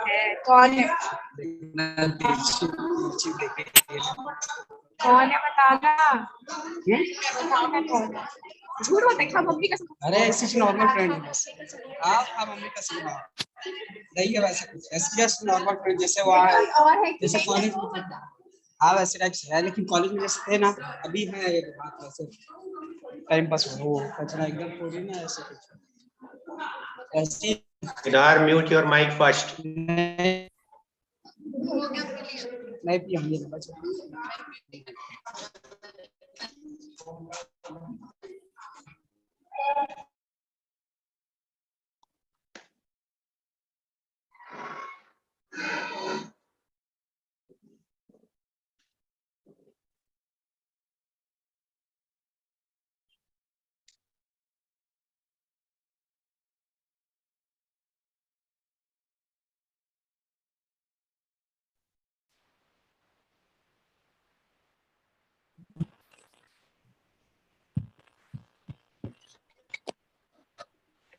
है। कौन है? कौन है बताना। बताना कौन है? झूठ मत देखा मम्मी का। अरे ऐसी नॉर्मल फ्रेंड है बस। आप मम्मी का सुना नहीं है वैसे कुछ, ऐसे जस्ट नॉर्मल फ्रेंड जैसे वहाँ जैसे कॉलेज में। हाँ वैसे टाइप से है, लेकिन कॉलेज में जैसे थे ना अभी है ये बात वैसे टाइम पास हो कचरा एकदम थोड़ी ना ऐसे कुछ ऐसी। Siddhar, mute your mic first. नहीं पिया ये बच्चा।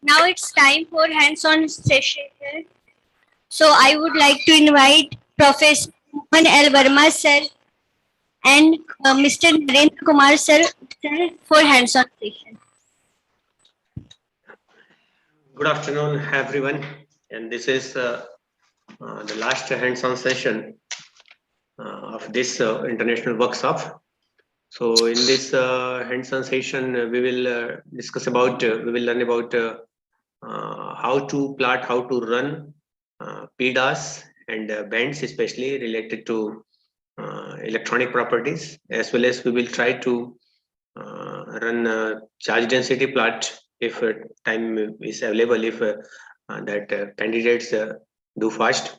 Now it's time for hands-on session. So I would like to invite Professor Mohan L. Verma sir and Mr. Narendra Kumar sir for hands-on session. Good afternoon, everyone. And this is the last hands-on session of this international workshop. So in this hands-on session, we will discuss about, we will learn about how to plot, how to run PDOS and bands, especially related to electronic properties, as well as we will try to run charge density plot if time is available, if that candidates do fast.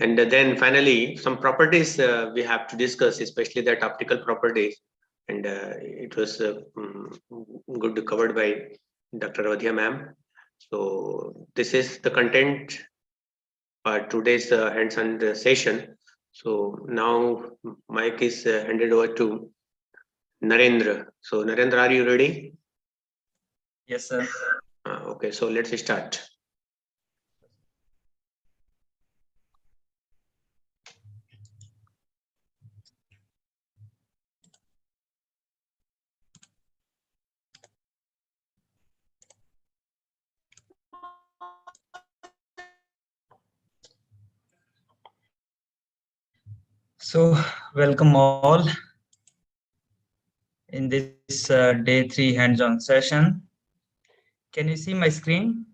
And then finally, some properties we have to discuss, especially that optical properties. And it was good covered by Dr. Radhia ma'am. So this is the content for today's hands-on session. So now mic is handed over to Narendra. So Narendra, are you ready? Yes, sir. Okay, so let's start. So welcome all in this day 3 hands-on session. Can you see my screen?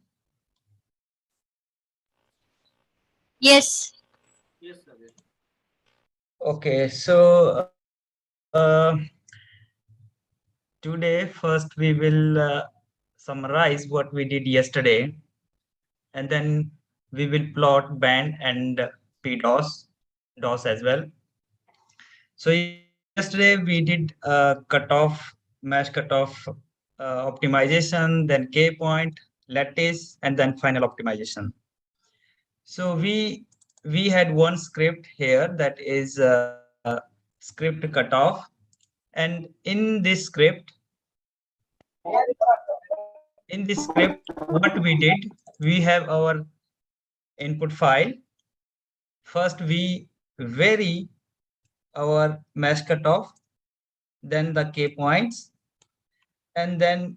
Yes. Yes, sir. Okay, so today first we will summarize what we did yesterday, and then we will plot band and PDOS, DOS as well. So yesterday we did cutoff, mesh cutoff optimization, then K point, lattice, and then final optimization. So we had one script here that is script cutoff, and in this script, what we did, we have our input file. First we vary our mesh cutoff, then the K points, and then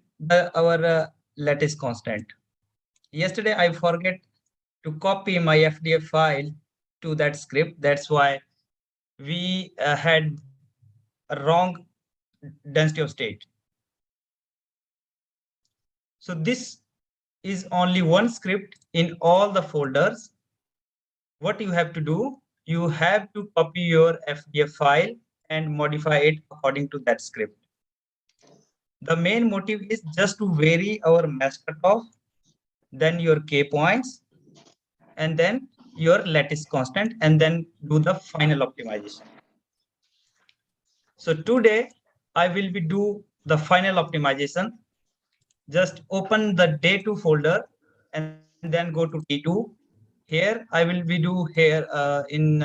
our lattice constant. Yesterday I forget to copy my FDF file to that script. That's why we had a wrong density of state. So this is only one script in all the folders. What you have to do, you have to copy your FDF file and modify it according to that script. The main motive is just to vary our mesh cutoff, then your K points, and then your lattice constant, and then do the final optimization. So today I will be do the final optimization. Just open the day2 folder and then go to D2. Here I will be do here in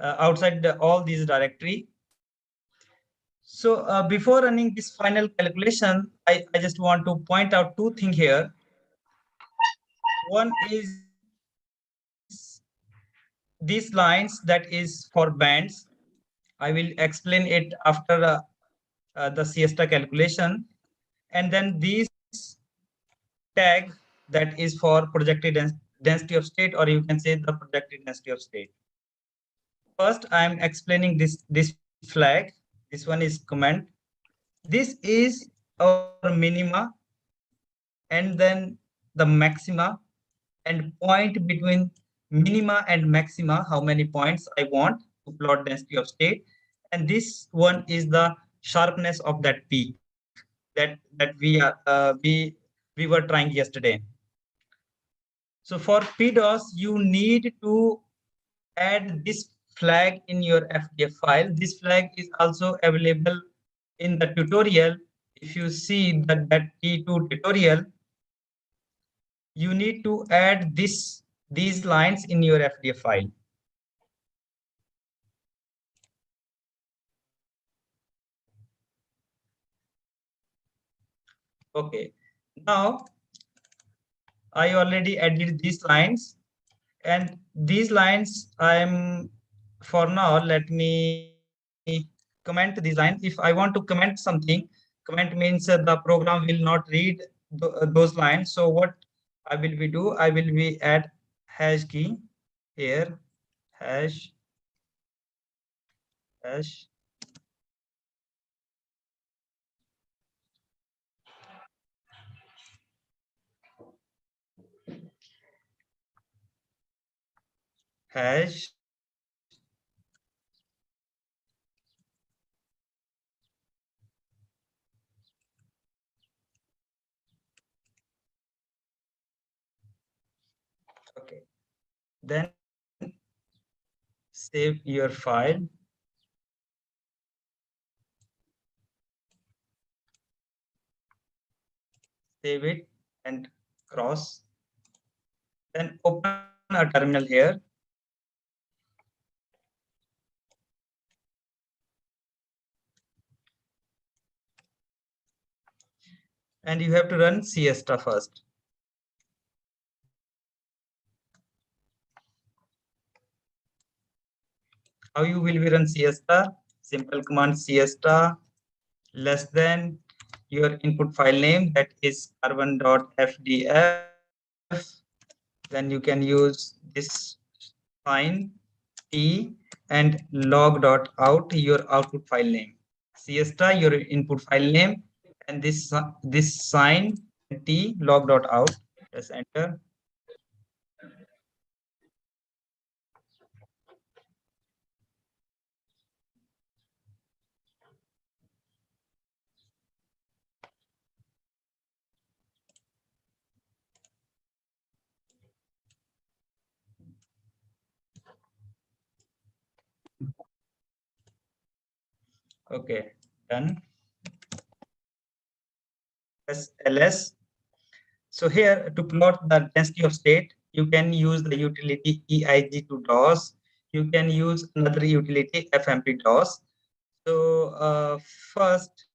outside all these directory. So before running this final calculation, I just want to point out two things here. One is these lines that is for bands. I will explain it after the siesta calculation. And then these tag that is for projected density of state, or you can say the projected density of state. First, I am explaining this flag. This one is comment. This is our minima, and then the maxima, and point between minima and maxima, how many points I want to plot density of state. And this one is the sharpness of that peak that we were trying yesterday. So for PDOS, you need to add this flag in your FDF file. This flag is also available in the tutorial. If you see that T2 tutorial, you need to add these lines in your FDF file. Okay, now I already added these lines, and these lines I'm for now, let me comment these lines. If I want to comment something, comment means the program will not read those lines. So what I will be do, I will be add hash key here, hash hash okay, then save your file. Save it and cross. Then open a terminal here. And you have to run siesta first. How you will be run siesta? Simple command siesta less than your input file name, that is carbon.fdf. Then you can use this sign T and log.out, your output file name. Siesta, your input file name, and this sign T log.out. Press enter. Okay, done. Press ls. So here, to plot the density of state, you can use the utility EIG2DOS. You can use another utility FMP-DOS. So first,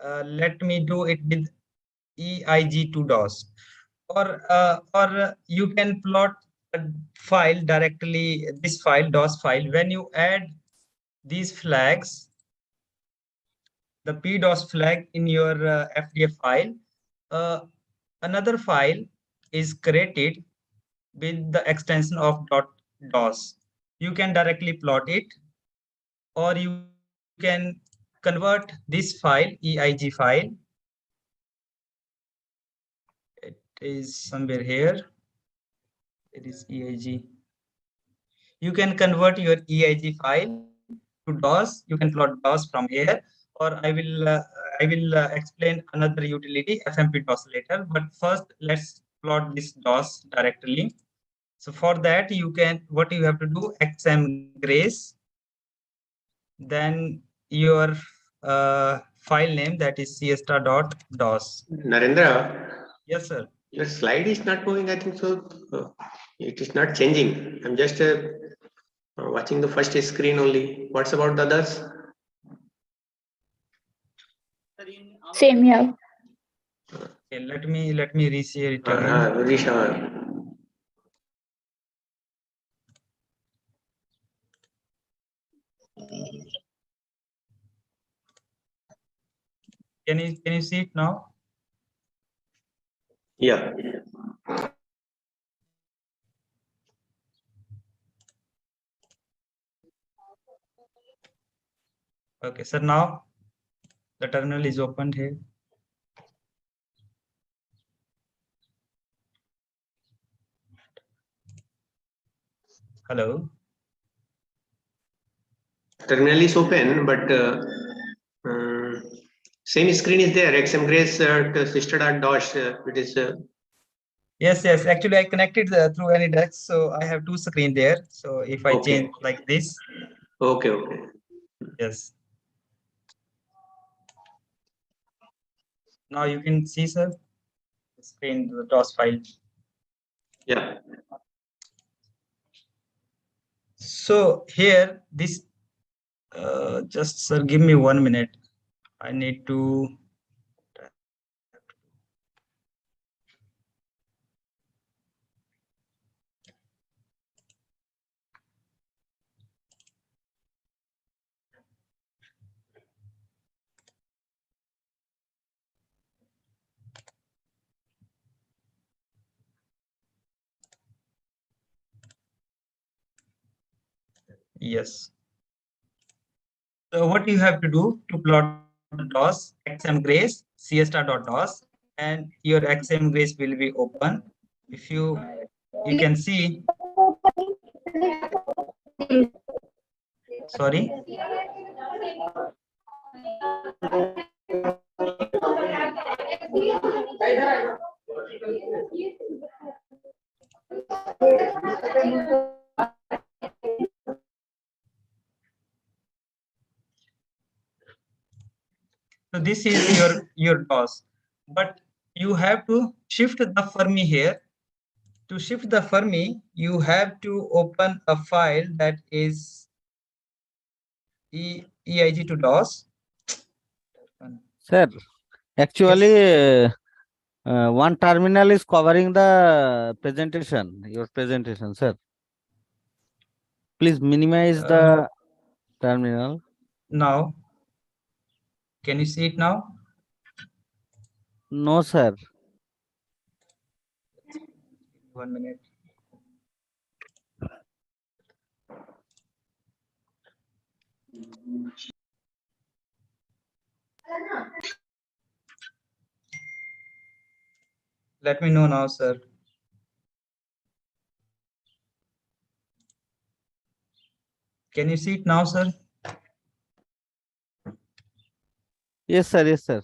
let me do it with EIG2DOS. Or you can plot a file directly, this file, DOS file. When you add these flags, the PDOS flag in your FDF file, another file is created with the extension of .dos. You can directly plot it, or you can convert this file, EIG file. It is somewhere here. It is EIG. You can convert your EIG file to DOS. You can plot DOS from here, or I will explain another utility, FMP-DOS, later. But first, let's plot this DOS directly. So for that, what you have to do, XM Grace, then your file name, that is siesta.dos. Narendra, Yes, sir. your slide is not moving, I think so. It is not changing. I'm just watching the first screen only. What's about the others? Same here. Okay, let me reshare it again. Can you see it now? Yeah. Okay, sir. Now the terminal is opened here. Hello. Terminal is open, but same screen is there. XM Grace sister.DOS. It is. Yes. Actually, I connected through any desk, so I have two screen there. So if I Okay. change like this. Okay. Yes. Now you can see, sir, the screen, the DOS file. Yeah. So here, this, just sir, give me 1 minute. I need to. Yes. So what you have to do to plot the DOS, XM Grace, cstar.dos, and your XM Grace will be open. If you can see. Sorry. So this is your DOS, but you have to shift the Fermi here. To shift the Fermi, you have to open a file that is EIG to DOS. Sir, actually, Yes. one terminal is covering the presentation, your presentation, sir. Please minimize the terminal. Now, can you see it now? No, sir. 1 minute. Let me know now, sir. Can you see it now, sir? Yes, sir. Yes, sir.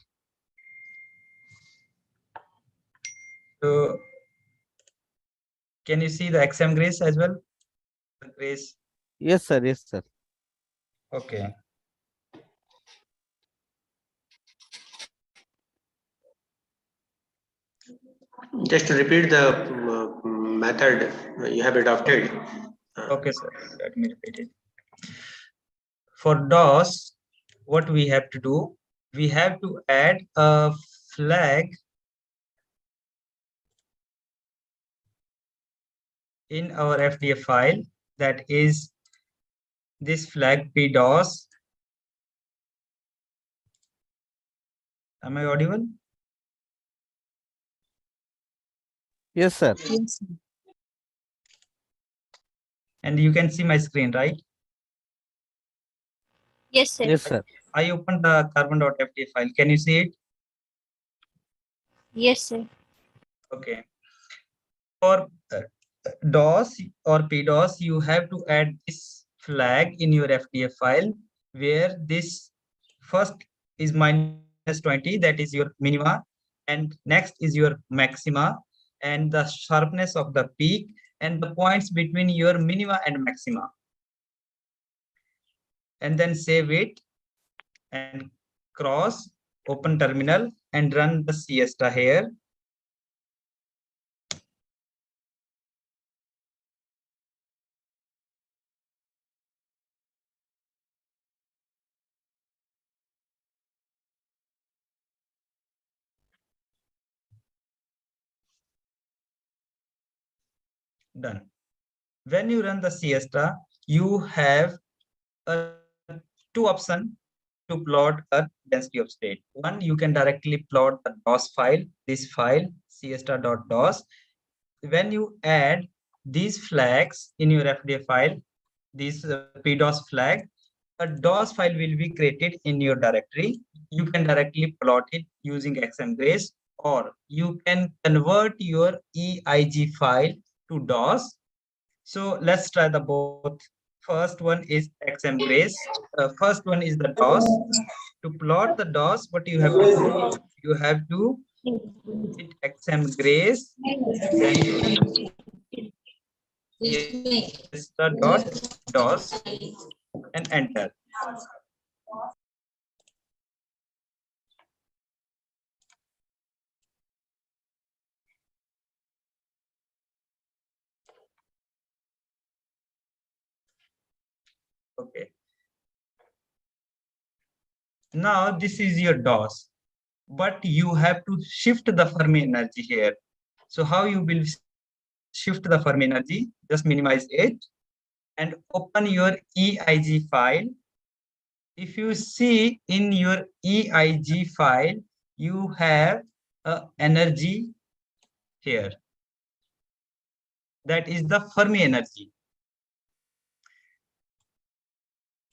So, can you see the XM Grace as well? Grace. Yes, sir. Yes, sir. Okay. Just to repeat the method you have adopted. Okay, sir. Let me repeat it. For DOS, what we have to do, we have to add a flag in our FDF file, that is this flag PDOS. Am I audible? Yes, sir. And you can see my screen, right? Yes, sir. Yes, sir. I opened the carbon.fdf file. Can you see it? Yes, sir. Okay. For DOS or PDOS, you have to add this flag in your FDF file, where this first is -20, that is your minima, and next is your maxima, and the sharpness of the peak, and the points between your minima and maxima. And then save it and cross, open terminal, and run the siesta here. Done. When you run the siesta, you have two options to plot a density of state. One, you can directly plot the DOS file, this file, cstar.dos. When you add these flags in your FDA file, this PDOS flag, a DOS file will be created in your directory. You can directly plot it using XMGrace, or you can convert your EIG file to DOS. So let's try the both. First one is XMGrace. First one is the DOS. To plot the DOS, what you have to do? You have to hit XMGrace, DOS, and enter. Okay. Now this is your DOS, but you have to shift the Fermi energy here. So how you will shift the Fermi energy? Just minimize it and open your EIG file. If you see in your EIG file, you have energy here. That is the Fermi energy.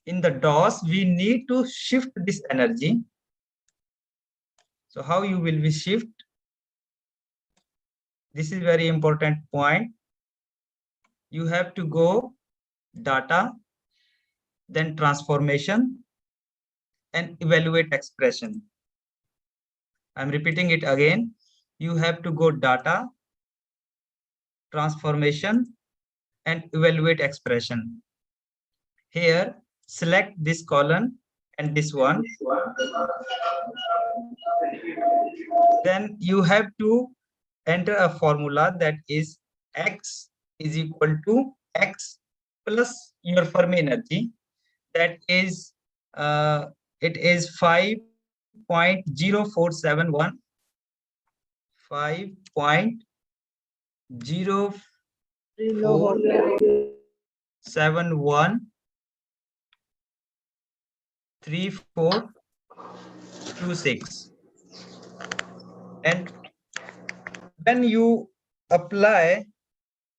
In the DOS, we need to shift this energy. So how you will be shift? This is very important point. You have to go data, then transformation, and evaluate expression. I'm repeating it again. You have to go data, transformation, and evaluate expression. Here, select this column and this one. Then you have to enter a formula that is X is equal to X plus your Fermi energy. That is, it is 5.0471. 5.0471 3426. And when you apply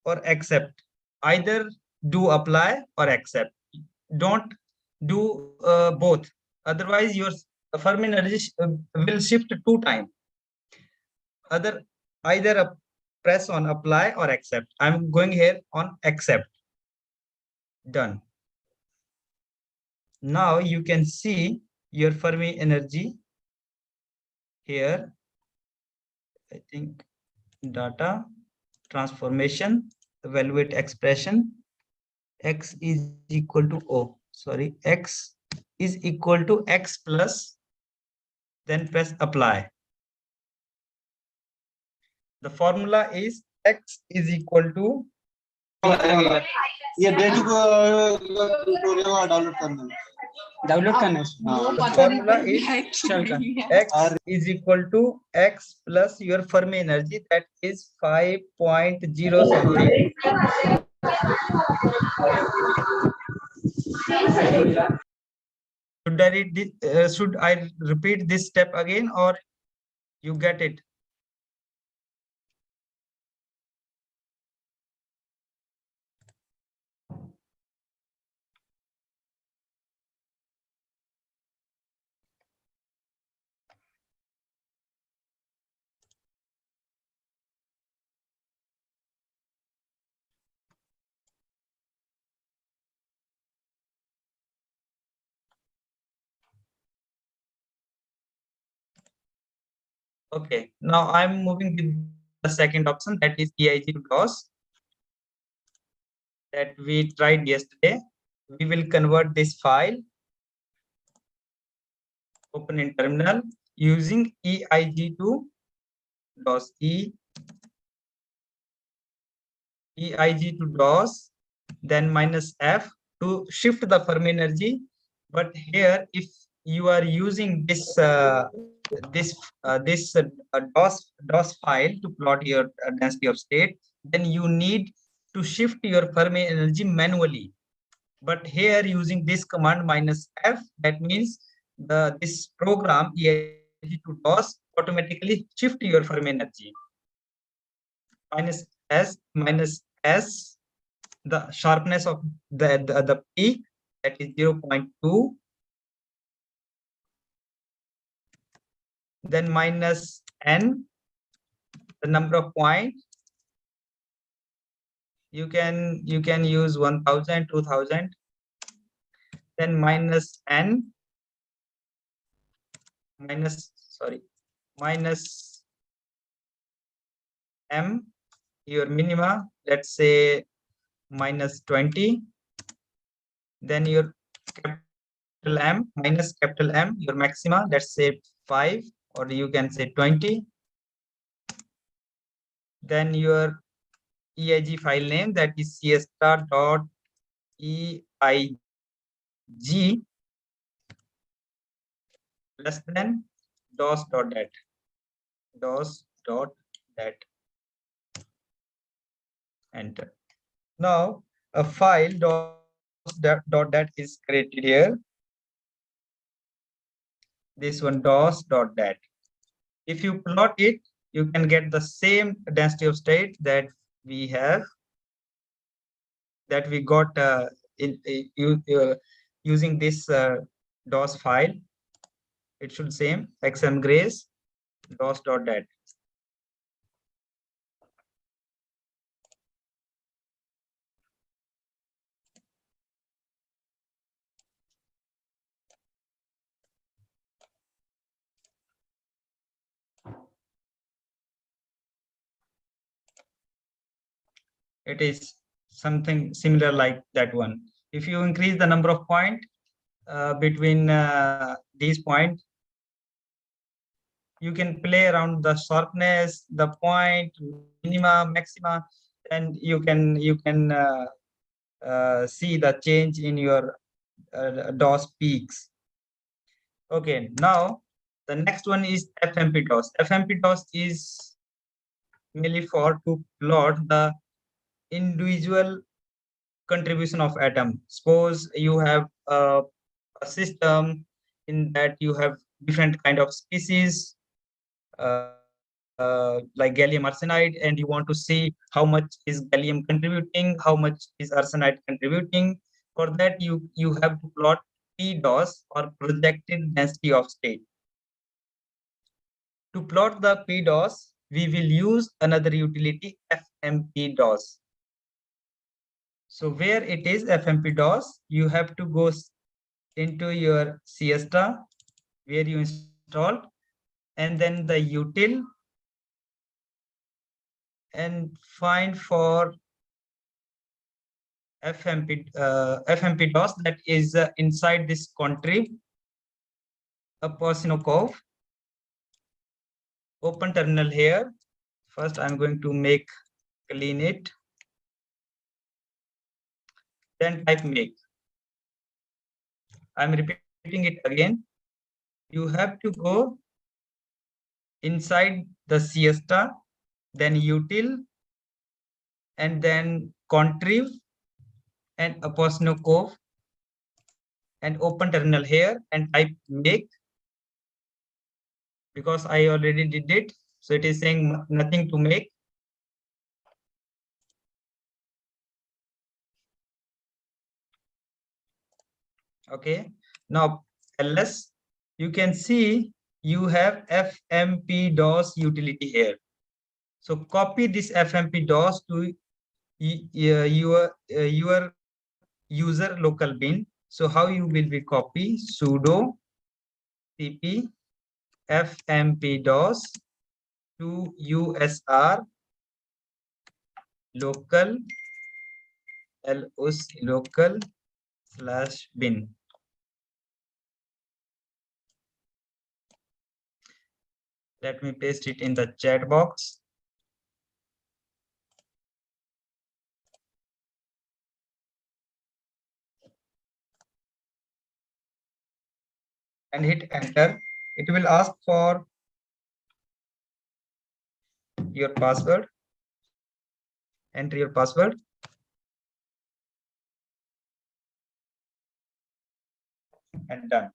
or accept, either do apply or accept. Don't do both. Otherwise, your Fermi energy will shift 2 times. Either press on apply or accept. I'm going here on accept. Done. Now you can see your Fermi energy here. I think data, transformation, evaluate expression. X is equal to X is equal to X plus, then press apply. The formula is X is equal to ये Day-3 को tutorial download करना है the formula is X is equal to X plus your Fermi energy, that is 5.0 something. Should I repeat this step again, or you get it? Okay, now I'm moving with the second option, that is EIG to DOS, that we tried yesterday. We will convert this file, open in terminal, using EIG to DOS. EIG to DOS, then -F to shift the Fermi energy. But here, if you are using this DOS file to plot your density of state, then you need to shift your Fermi energy manually. But here, using this command -F, that means this program EIG to DOS automatically shift your firm energy minus S, the sharpness of the peak, that is 0.2, then minus N, the number of points. You can use 1000, 2000, then minus N, minus M, your minima, let's say minus 20, then your capital M, minus capital M, your maxima, let's say 5, or you can say 20. Then your EIG file name, that is siesta.eig less than dos.dat. Enter. Now a file dos.dat is created here. This one dos.dat. If you plot it, you can get the same density of state that we have, that we got using this DOS file. It should same xm grace dos.dat. It is something similar like that one. If you increase the number of points between these points, you can play around the sharpness, the point, minima, maxima, and you can see the change in your DOS peaks. Okay, now the next one is FMP DOS. FMP DOS is mainly for to plot the individual contribution of atom. Suppose you have a system in that you have different kind of species like gallium arsenide, and you want to see how much is gallium contributing, how much is arsenide contributing. For that, you have to plot PDOS, or projected density of state. To plot the PDOS, we will use another utility, FMP DOS. So where it is FMP DOS, you have to go into your Siesta where you installed, and then the util, and find for FMP DOS, that is inside this contrib, a Poisson. Open terminal here. First, I'm going to clean it. Then type make. I'm repeating it again. You have to go inside the Siesta, then util, and then contrib, and a Poisson, and open terminal here, and type make. Because I already did it, so it is saying nothing to make. Okay, now ls, you can see you have FMP DOS utility here. So copy this FMP DOS to your user local bin. So how you will be copy sudo cp FMP DOS to usr local /bin. Let me paste it in the chat box. And hit enter. It will ask for your password. Enter your password. And done.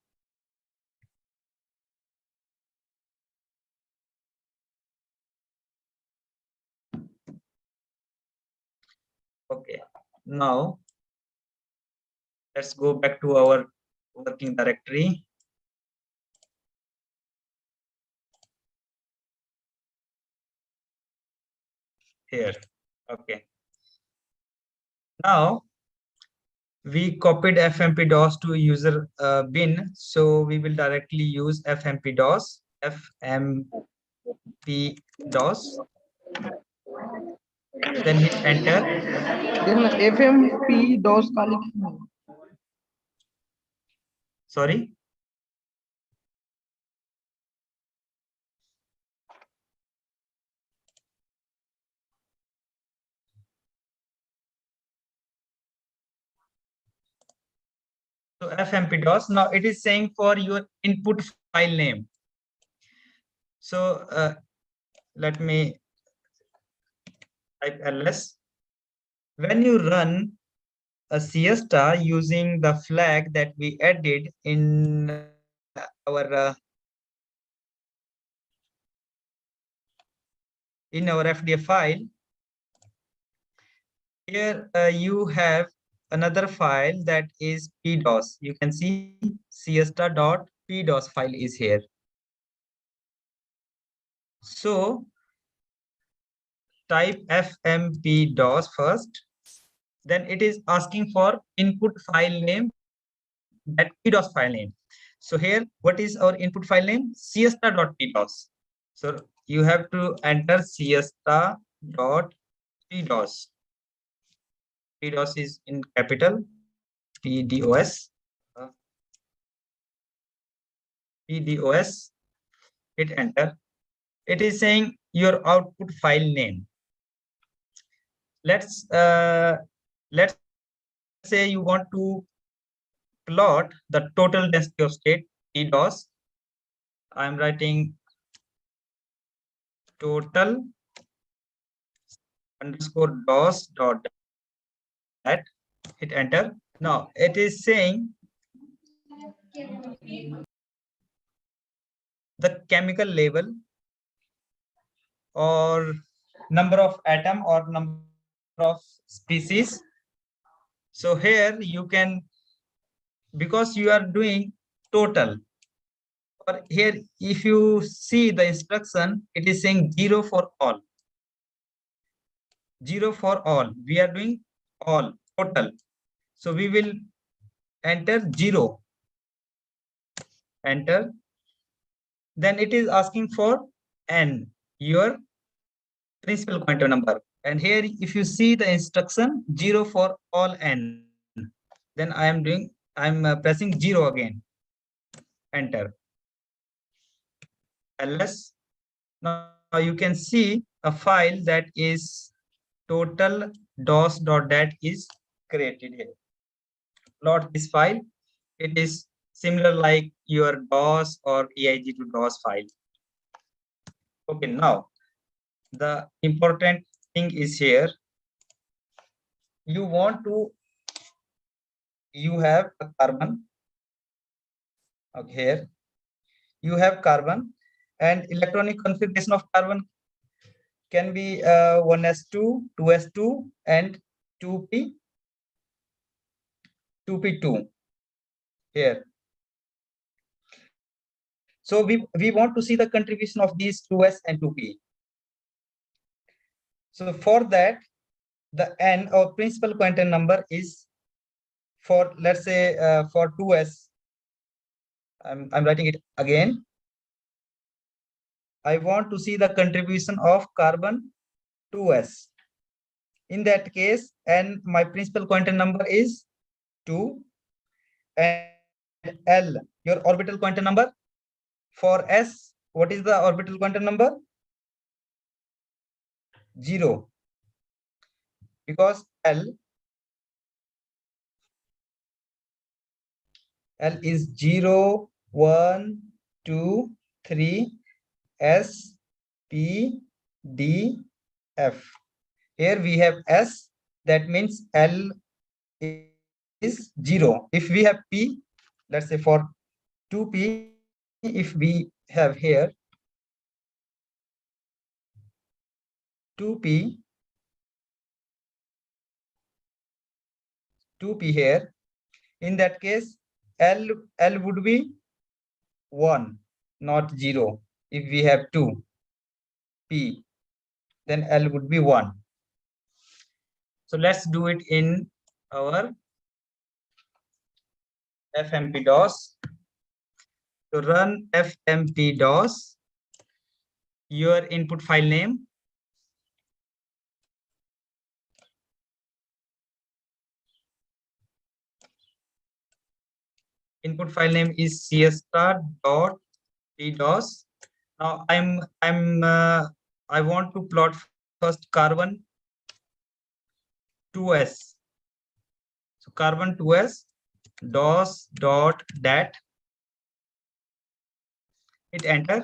Okay, now let's go back to our working directory. Here, okay. Now we copied FMP-DOS to user bin, so we will directly use FMP-DOS, FMP-DOS. Then hit enter. Then FMP DOS Sorry. So FMP-DOS, now it is saying for your input file name. So let me type ls. When you run a siesta using the flag that we added in our FDF file, here you have another file that is PDOS. You can see siesta.pdos file is here. So type fmpdos first, then it is asking for input file name, that PDOS file name. So here, what is our input file name? siesta.pdos. So you have to enter siesta.pdos. PDOS is in capital, PDOS. PDOS, hit enter. It is saying your output file name. Let's say you want to plot the total density of state PDOS. I'm writing total underscore DOS dot that, hit enter. Now it is saying the chemical label or number of atom or number of species. So here you can, because you are doing total, or here if you see the instruction, it is saying 0 for all. 0 for all. We are doing all, total. So we will enter 0. Enter. Then it is asking for n, your principal pointer number. And here, if you see the instruction 0 for all n, then I'm pressing 0 again. Enter. ls. Now you can see a file that is total dos.dat is created here. Plot this file. It is similar like your DOS or EIG to DOS file. Okay, now the important thing is here. You have a carbon. Okay, here you have carbon, and electronic configuration of carbon can be 1s2, 2s2, and 2p2 here. So we want to see the contribution of these 2s and 2p. So for that, the n or principal quantum number is, for let's say for 2s, I'm writing it again. I want to see the contribution of carbon 2s. In that case, and my principal quantum number is 2, and L, your orbital quantum number. For S, what is the orbital quantum number? 0, because L is 0, 1, 2, 3, S, P, D, F. Here we have S, that means L is 0. If we have P, let's say for 2P, if we have here 2P, 2p here. In that case, L would be 1, not 0. If we have 2p, then L would be 1. So let's do it in our FMP-DOS. To run FMP-DOS, your input file name, is cstar.pdos. Now I want to plot first carbon 2s. So carbon 2s dos.dat. Hit enter.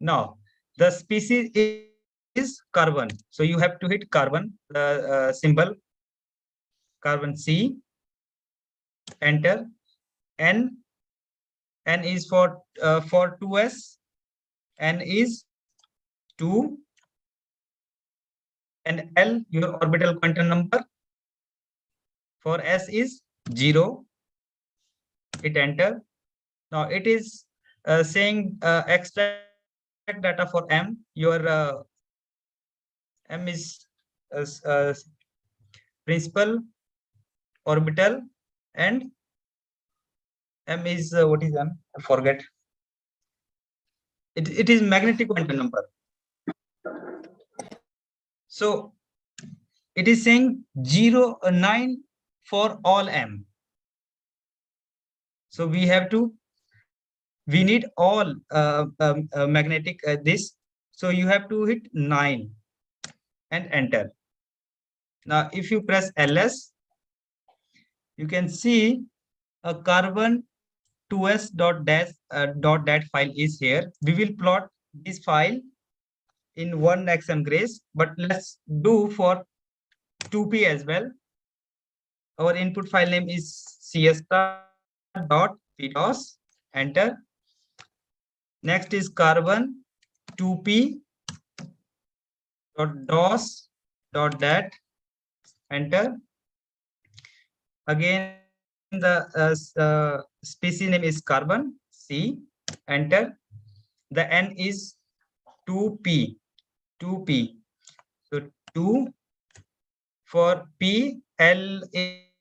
Now the species is carbon, so you have to hit carbon, the symbol carbon C. Enter. N is for 2s. N is 2, and L your orbital quantum number. For S is 0. Hit enter. Now it is saying extract data for M. Your M is principal, orbital, and M is what is M? I forget. It is magnetic quantum number. So it is saying 0, 9 for all M. So we need all magnetic this. So you have to hit 9 and enter. Now if you press ls, you can see a carbon 2s.dat file is here. We will plot this file in one XM Grace, but let's do for 2p as well. Our input file name is cstar.pdos. Enter. Next is carbon 2p.dos.dat. Enter. Again, the species name is carbon C. Enter. The N is 2p. So 2 for P. L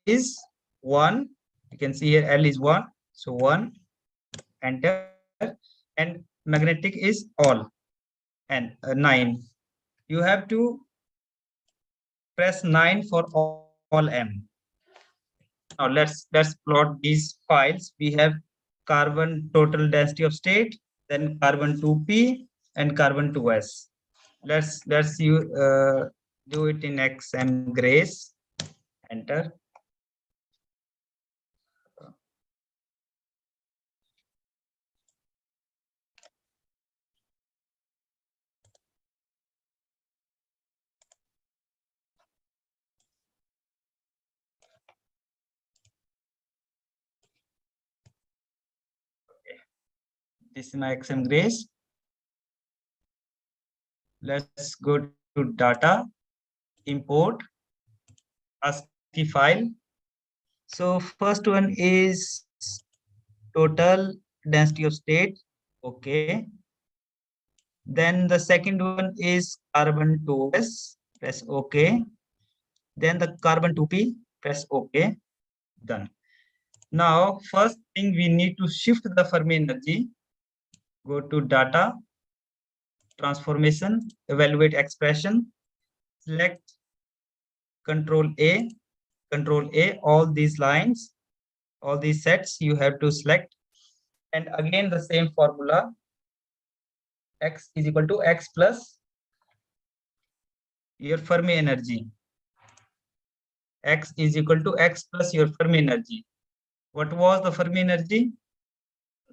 is 1. You can see here L is 1. So 1. Enter. And magnetic is all. And 9. You have to press 9 for all M. Now let's plot these files. We have carbon total density of state, then carbon 2p and carbon 2s. Let's do it in XM Grace. Enter. This is my XM Grace. Let's go to data, import, ASCII file. So first one is total density of state. Okay. Then the second one is carbon 2s. Press OK. Then the carbon 2p. Press OK. Done. Now, first thing we need to shift the Fermi energy. Go to data, transformation, evaluate expression, select Control A, all these lines, all these sets you have to select. And again, the same formula, x is equal to x plus your Fermi energy. X is equal to x plus your Fermi energy. What was the Fermi energy?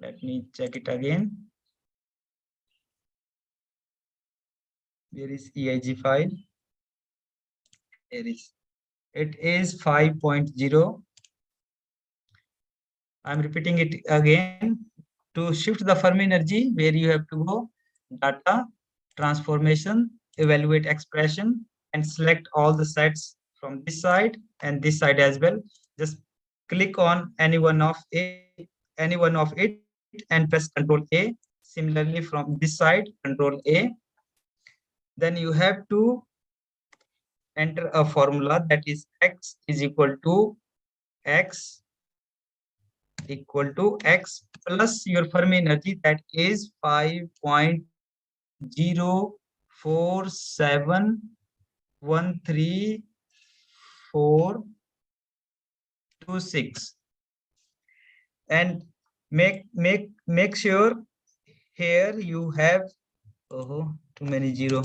Let me check it again. Where is EIG file? There is. It is 5.0. I'm repeating it again. To shift the Fermi energy, where you have to go, data, transformation, evaluate expression, and select all the sets from this side and this side as well. just click on any one of it and press Control A. Similarly, from this side, Control A. Then you have to enter a formula, that is x is equal to x plus your Fermi energy, that is 5.04713426, and make sure here you have too many zero.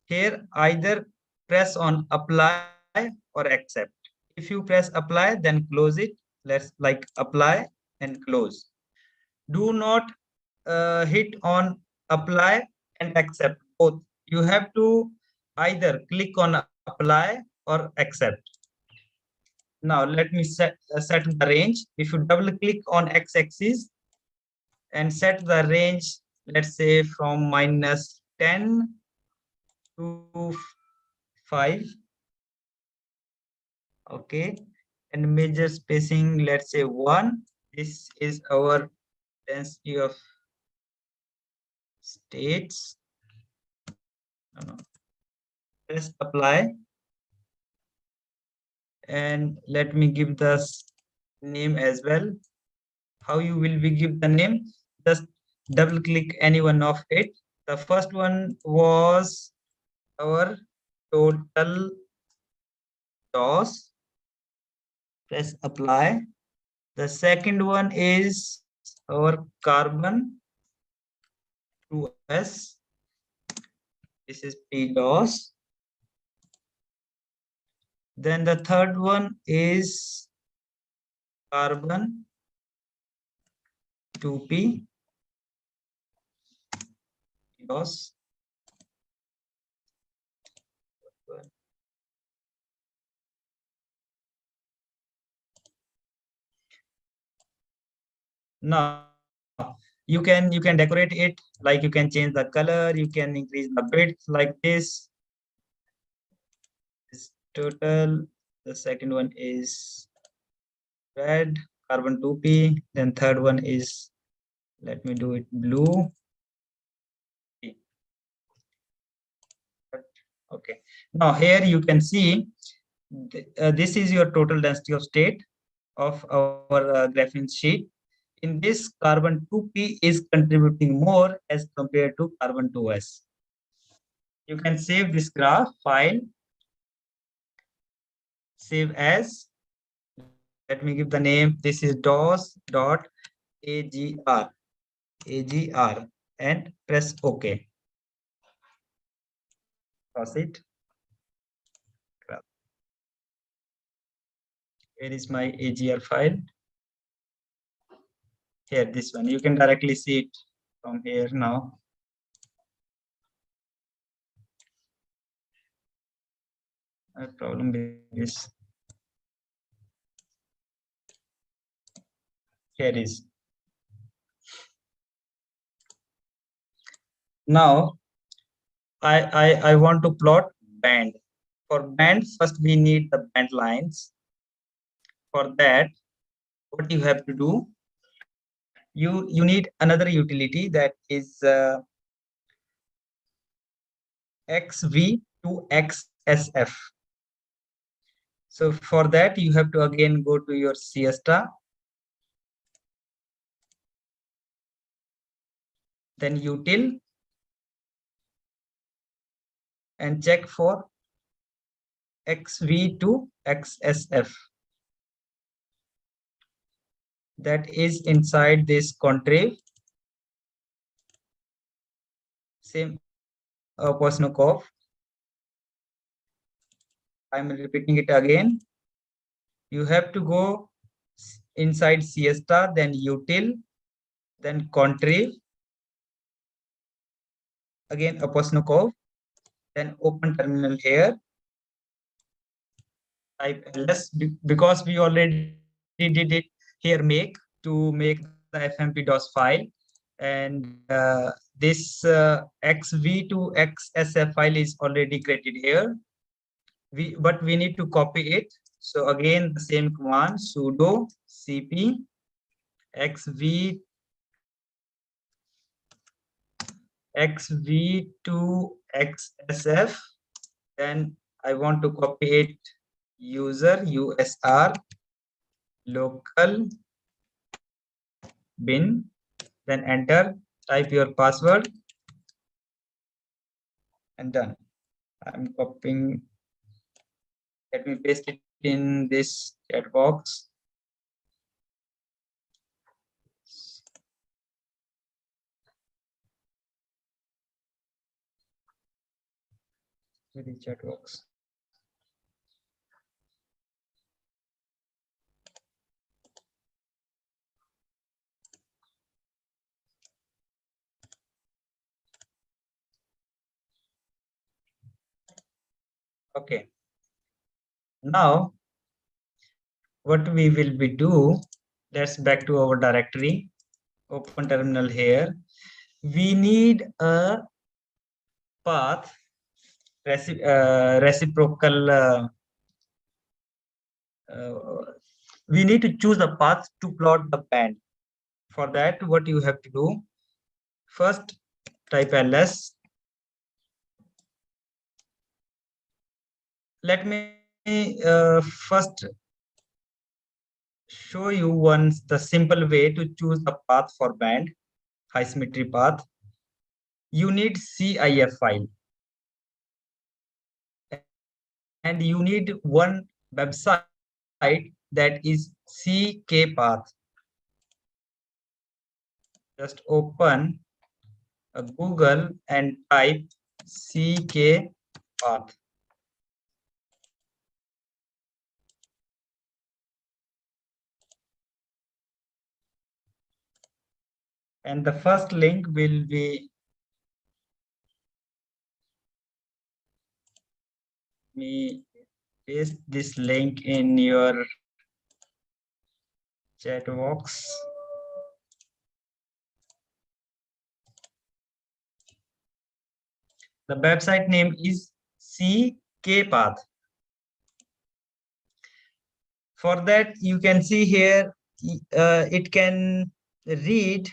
Here either press on apply or accept. If you press apply, then close it. Let's like apply and close. Do not hit on apply and accept both. You have to either click on apply or accept. Now let me set the range. If you double click on x-axis and set the range, let's say from -10 to 5. Okay, and measure spacing, let's say 1. This is our density of states. Press apply, and let me give the name as well. How you will be give the name? Just double click any one of it. The first one was our total DOS. Press apply. The second one is our carbon 2s. This is PDOS. Then the third one is carbon 2p. PDOS. Now you can decorate it, like you can change the color, you can increase the width like this. This total. The second one is red, carbon 2p. Then third one is, let me do it blue. Okay. Now here you can see this is your total density of state of our graphene sheet. In this, carbon 2p is contributing more as compared to carbon 2s. You can save this graph file. Save as. Let me give the name. This is dos.agr. And press OK. Cross it. Here is my AGR file. Here, this one. You can directly see it from here now. A problem with this. Here it is. Now, I want to plot band. For band, first we need the band lines. For that, what you have to do, you need another utility, that is XV to XSF. So for that, you have to again go to your siesta, then util, and check for XV to XSF. That is inside this concave. Same Posnokov. I'm repeating it again. You have to go inside siesta, then util, then concave, again Posnokov, then open terminal here. Type ls, because we already did it here, make the FMP DOS file, and this XV to XSF file is already created here. but we need to copy it. So again, the same command, sudo cp xv2xsf. Then I want to copy it, user usr local bin, then enter, type your password, and done. I'm copying. Let me paste it in this chat box. With the chat box. Okay. Now, what we will be do, let's back to our directory, open terminal here. We need a path, reciprocal, we need to choose a path to plot the band. For that, what you have to do, first type ls. Let me first show you once the simple way to choose a path for band, high symmetry path. You need CIF file, and you need one website that is CK path. Just open a Google and type CK path. And the first link will be, me paste this link in your chat box. The website name is CK path. For that, you can see here, it can read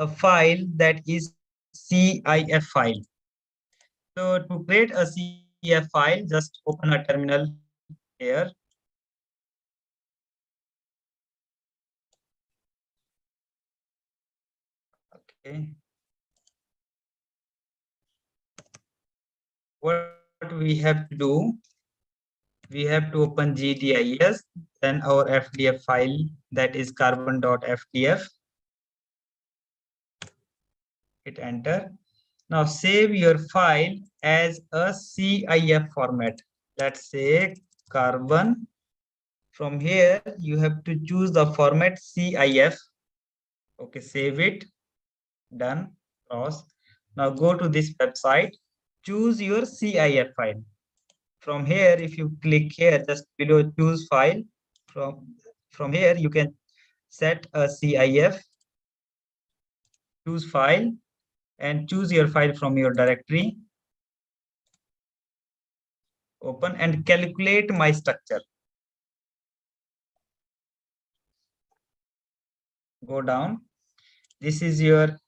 a file that is CIF file. So to create a CIF file, just open a terminal here. Okay. What we have to do, we have to open GDIS, then our FDF file, that is carbon.fdf. Hit enter. Now save your file as a CIF format. Let's say carbon. From here, you have to choose the format CIF. Okay, save it. Done. Close. Now go to this website. Choose your CIF file. From here, if you click here, just below choose file, from here you can set a CIF, choose file, and choose your file from your directory. Open and calculate my structure. Go down. This is your,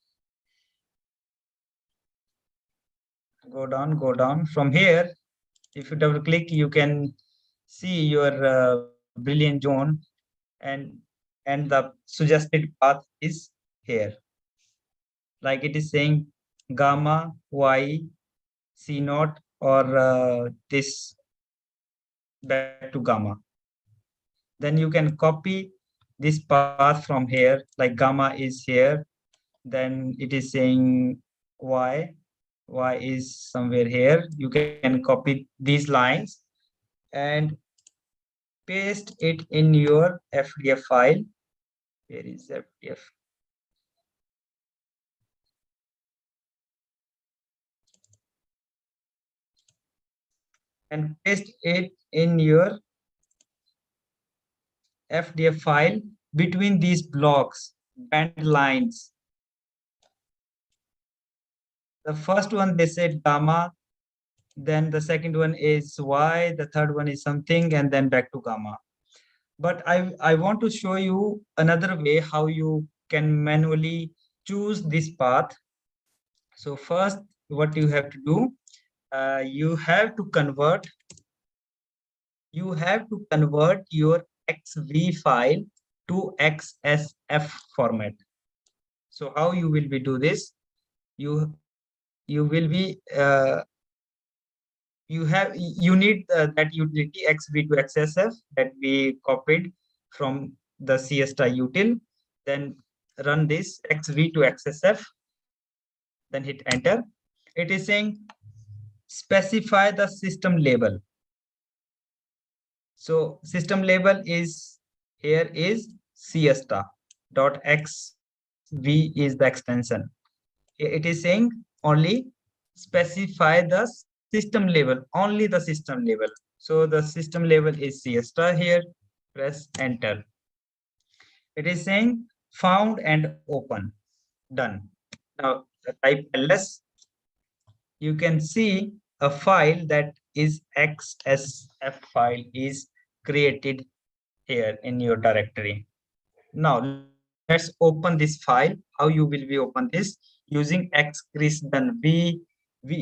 go down. From here, if you double click, you can see your Brilliant zone, and the suggested path is here. Like it is saying gamma y c naught, or this back to gamma. Then you can copy this path from here, like gamma is here, then it is saying y is somewhere here. You can copy these lines and paste it in your FDF file. Where is FDF? And paste it in your FDF file between these blocks, band lines. The first one, they said gamma then the second one is y, the third one is something, and then back to gamma. But I want to show you another way how you can manually choose this path. So first, what you have to do, you have to convert your XV file to XSF format. So how you will be do this? You will be you need that utility XV to XSF that we copied from the CSTI util. Then run this XV to XSF. Then hit enter. It is saying specify the system label. So system label is here is CSTA.xv is the extension. It is saying only specify the system label, only the system label. So the system label is CSTA here. Press enter. It is saying found and open. Done. Now type ls. You can see a file that is XSF file is created here in your directory. Now let's open this file. How you will be open this? Using xcrisdone. We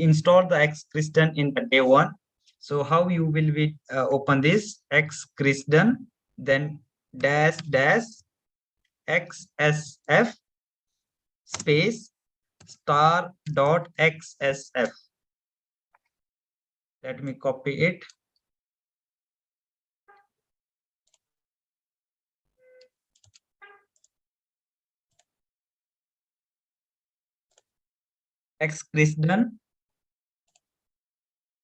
installed the xcrisdone in the day one. So how you will be open this? Xcrisdone, then dash xsf space star.xsf. Let me copy it. Xcrisdone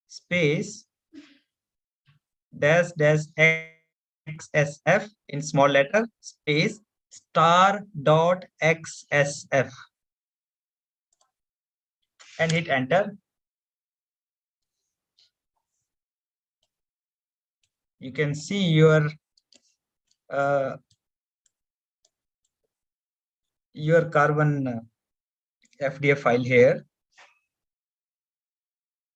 space dash xsf in small letter space star.xsf and hit enter. You can see your carbon FDF file here.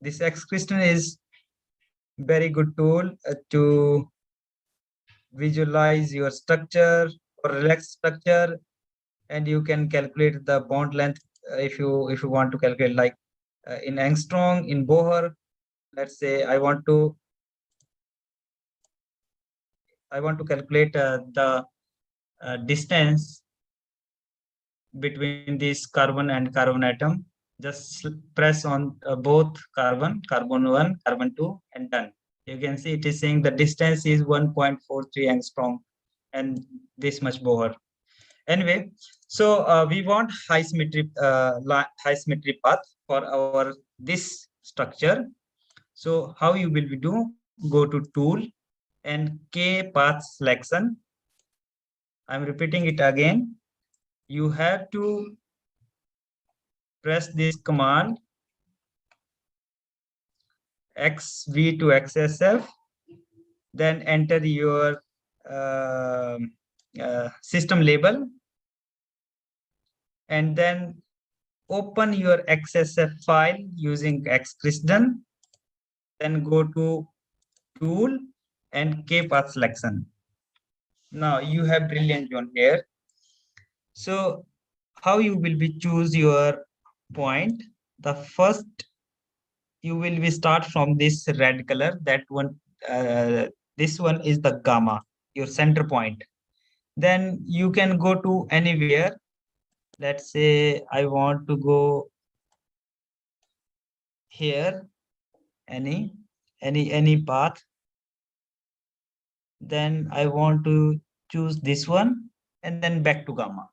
This xcrisdone is very good tool to visualize your structure or relax structure, and you can calculate the bond length if you want to calculate like in angstrom, in Bohr. Let's say I want to calculate the distance between this carbon and carbon atom. Just press on both carbon 1, carbon 2, and done. You can see it is saying the distance is 1.43 angstrom and this much Bohr. Anyway, so we want high symmetry path for our this structure. So how you will do? Go to tool and K path selection. I'm repeating it again. You have to press this command XV to XSF, then enter your system label, and then open your XSF file using xcrisdone, then go to tool and K path selection. Now you have brilliant zone here. So how you will be choose your point? The first you will be start from this red color. That one, this one is the gamma, your center point. Then you can go to anywhere. Let's say I want to go here, any path. Then I want to choose this one and then back to gamma.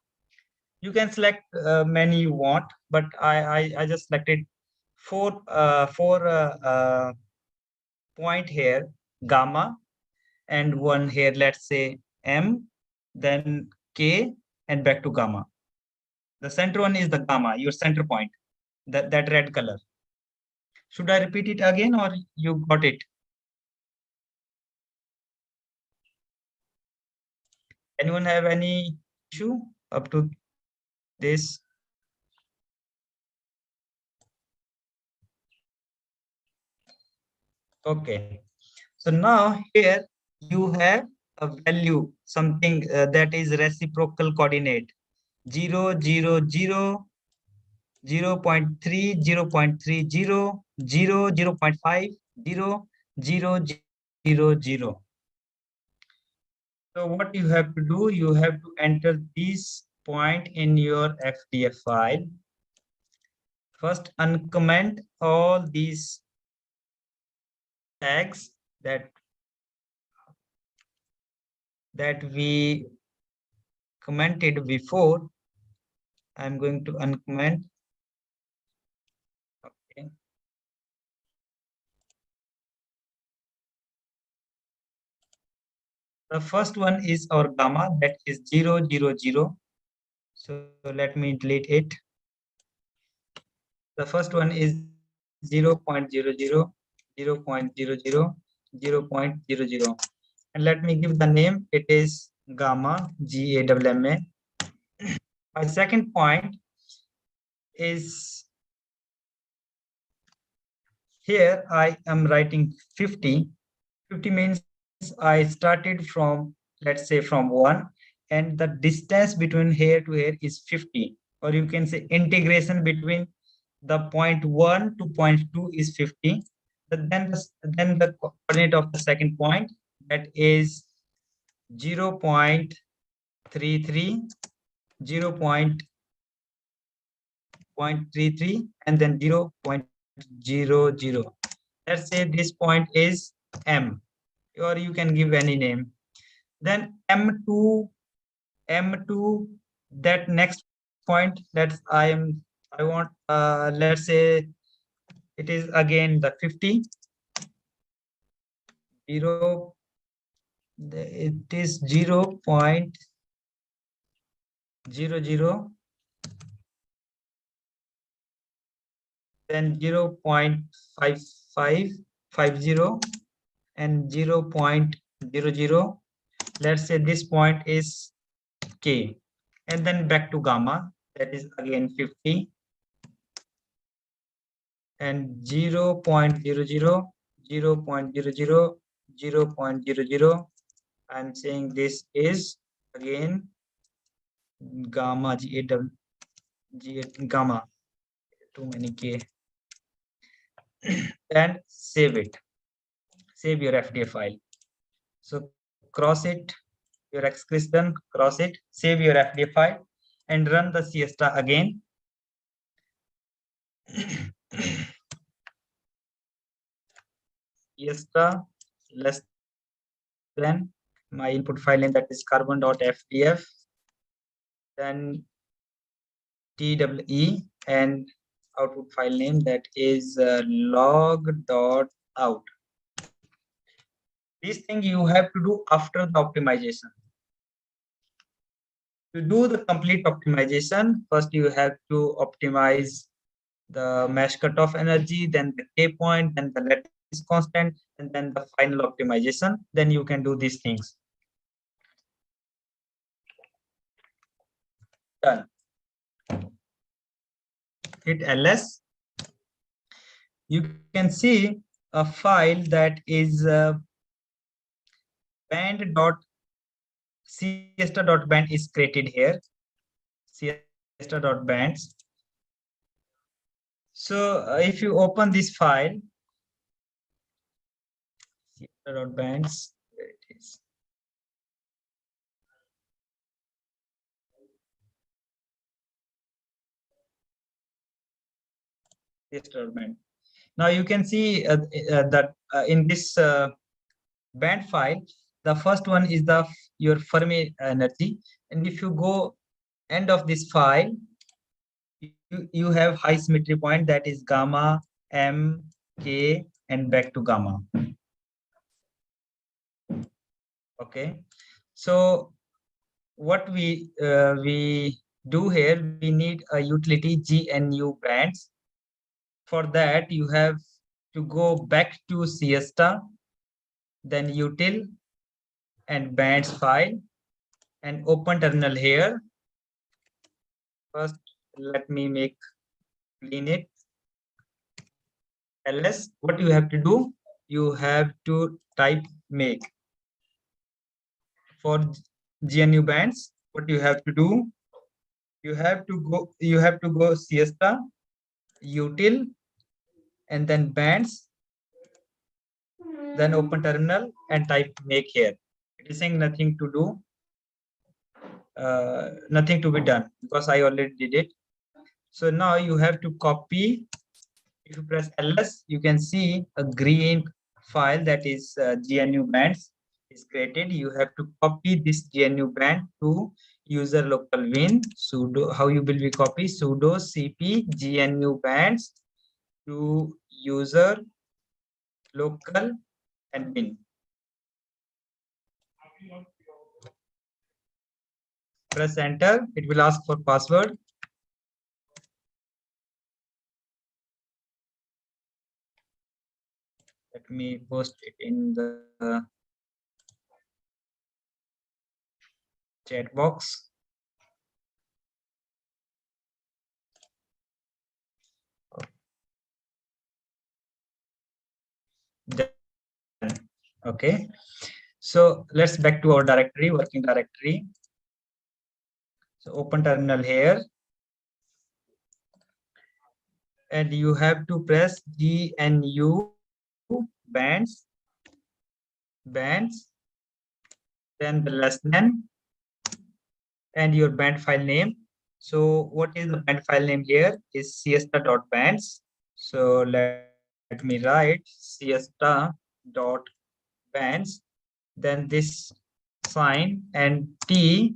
You can select many you want, but I just selected four point here, gamma, and one here, let's say M, then K, and back to gamma. The center one is the gamma, your center point, that red color. Should I repeat it again or you got it? Anyone have any issue up to this? Okay. So now here you have a value, something that is reciprocal coordinate 0, 0, 0, 0.3, 0.30, 0, 0.5, 0, 0, 0, 0. So what you have to do, you have to enter this point in your FDF file. First, uncomment all these tags that we commented before. I'm going to uncomment. Okay. The first one is our gamma, that is 0, 0, 0. So let me delete it. The first one is 0 0.00, 0 0.00, 0 0.00. And let me give the name. It is gamma, GAMMA. My second point is here I am writing 50. 50 means I started from, let's say, from 1, and the distance between here to here is 50, or you can say integration between the point 1 to point 2 is 50. But then the coordinate of the second point, that is 0 0.33, 0 0.33, and then 0 0.00. Let's say this point is M, or you can give any name. Then M2, that next point, I want, let's say it is again the 50, 0, it is 0 0.00, then 0.5550, and 0.00. Let's say this point is K, and then back to gamma, that is again 50, and 0 0.00, 0 0.00, 0 0.00. I'm saying this is again gamma, gamma, too many K. And save it. Save your FDF file. So cross it, your execution, cross it, save your FDF file, and run the siesta again. Siesta less than my input file name, that is carbon.fdf, then TWE, and output file name, that is log.out. This thing you have to do after the optimization. To do the complete optimization, first you have to optimize the mesh cutoff energy, then the K point, then the lattice constant, and then the final optimization. Then you can do these things. Done. Hit LS. You can see a file that is band.siesta.band is created here. Siesta.bands. So if you open this file, siesta.bands, where it is. Siesta.band. Now you can see that in this band file, the first one is your Fermi energy, and if you go end of this file, you have high symmetry point, that is gamma, M, K, and back to gamma. Okay, so what we do here, we need a utility GNU bands. For that, you have to go back to Siesta, then util and bands file, and open terminal here. First, let me clean it. LS, what you have to do, you have to type make. For GNU bands, what you have to do, you have to go siesta, util, and then bands, then open terminal and type make here. It is saying nothing to do, nothing to be done because I already did it. So now you have to copy. If you press ls, you can see a green file that is GNU bands is created. You have to copy this GNU band to user local win. Sudo, how you will be copy? Sudo cp GNU bands to user local and win. Press enter. It will ask for password. Let me post it in the chat box. Done. Okay. So let's back to our directory, working directory. So open terminal here. And you have to press GNU bands, then the less than, and your band file name. So what is the band file name here is siesta.bands. So let me write siesta.bands, then this sign and T,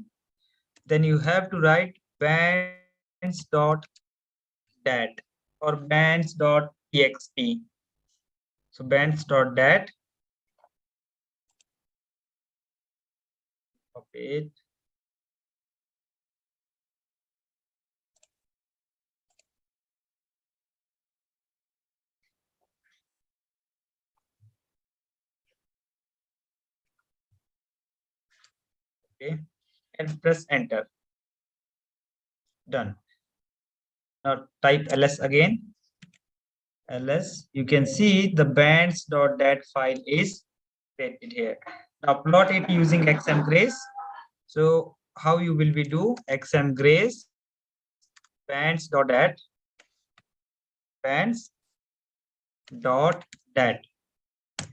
then you have to write bands.dat or bands.txt. So bands.dat, copy it. Okay, and press enter. Done. Now type ls again. ls, you can see the bands.dat file is created here. Now plot it using xmgrace. So how you will be do xmgrace bands.dat bands.dat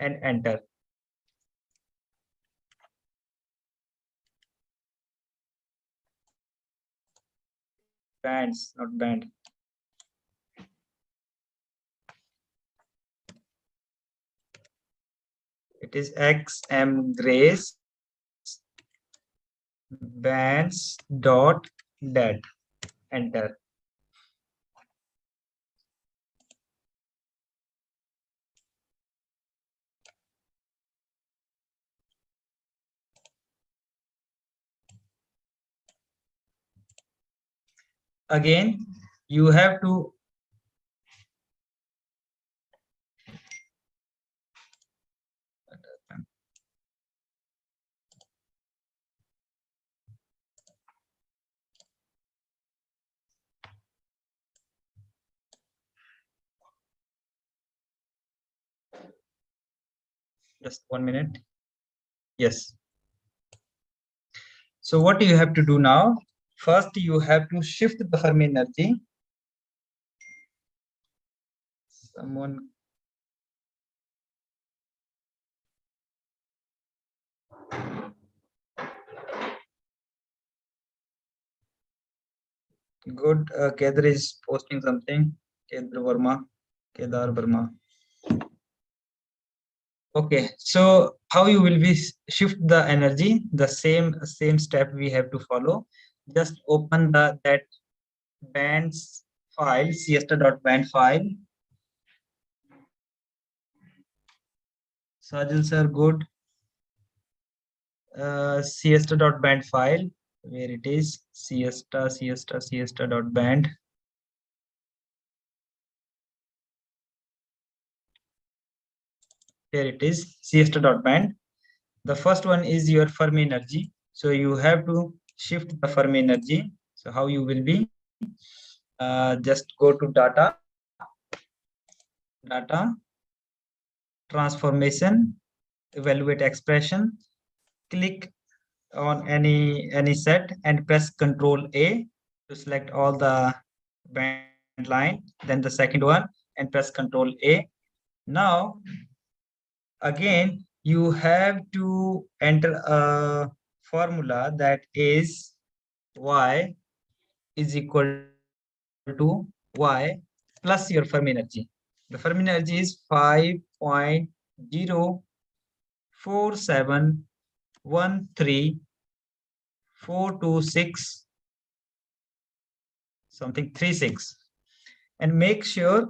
and enter. Bands, not band. It is xmgrace bands.dat. Enter. Again, you have to just 1 minute. Yes. So what you have to do now? First, you have to shift the Fermi energy. Someone. Good. Kedar is posting something. Kedar Verma. Okay. So how you will be shift the energy? The same step we have to follow. Just open that bands file, siesta.band file. Sajil sir, good. Siesta.band file, where it is siesta.band. Here it is, siesta.band. The first one is your Fermi energy. So you have to shift the Fermi energy. So how you will be? Just go to data, transformation, evaluate expression, click on any set and press Ctrl A to select all the band line, then the second one and press Ctrl A. Now again you have to enter a formula that is y is equal to y plus your Fermi energy. The Fermi energy is 5.04713 something 36, and make sure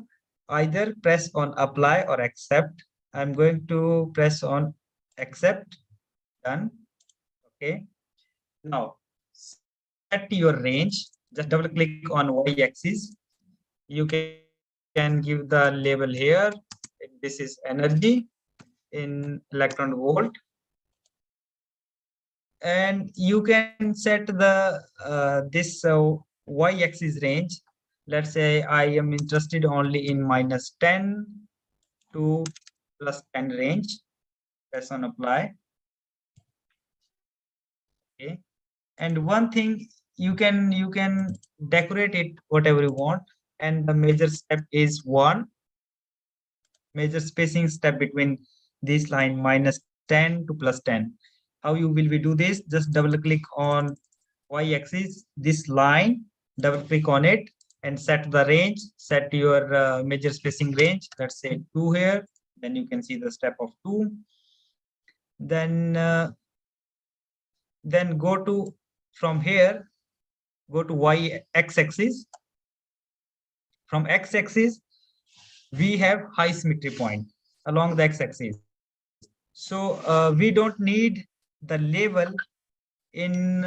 either press on apply or accept. I'm going to press on accept. Done. Okay. Now set your range. Just double click on y-axis. You can give the label here. This is energy in electron volt, and you can set the this y-axis range. Let's say I am interested only in -10 to +10 range. Press on apply. Okay. And one thing, you can decorate it whatever you want, and the major step is 1 major spacing step between this line -10 to +10. How you will we do this? Just double click on y-axis, this line, double click on it and set the range, set your major spacing range. Let's say 2 here. Then you can see the step of 2. Then go to, from here, go to x-axis. From x-axis, we have high symmetry point along the x-axis. So we don't need the label in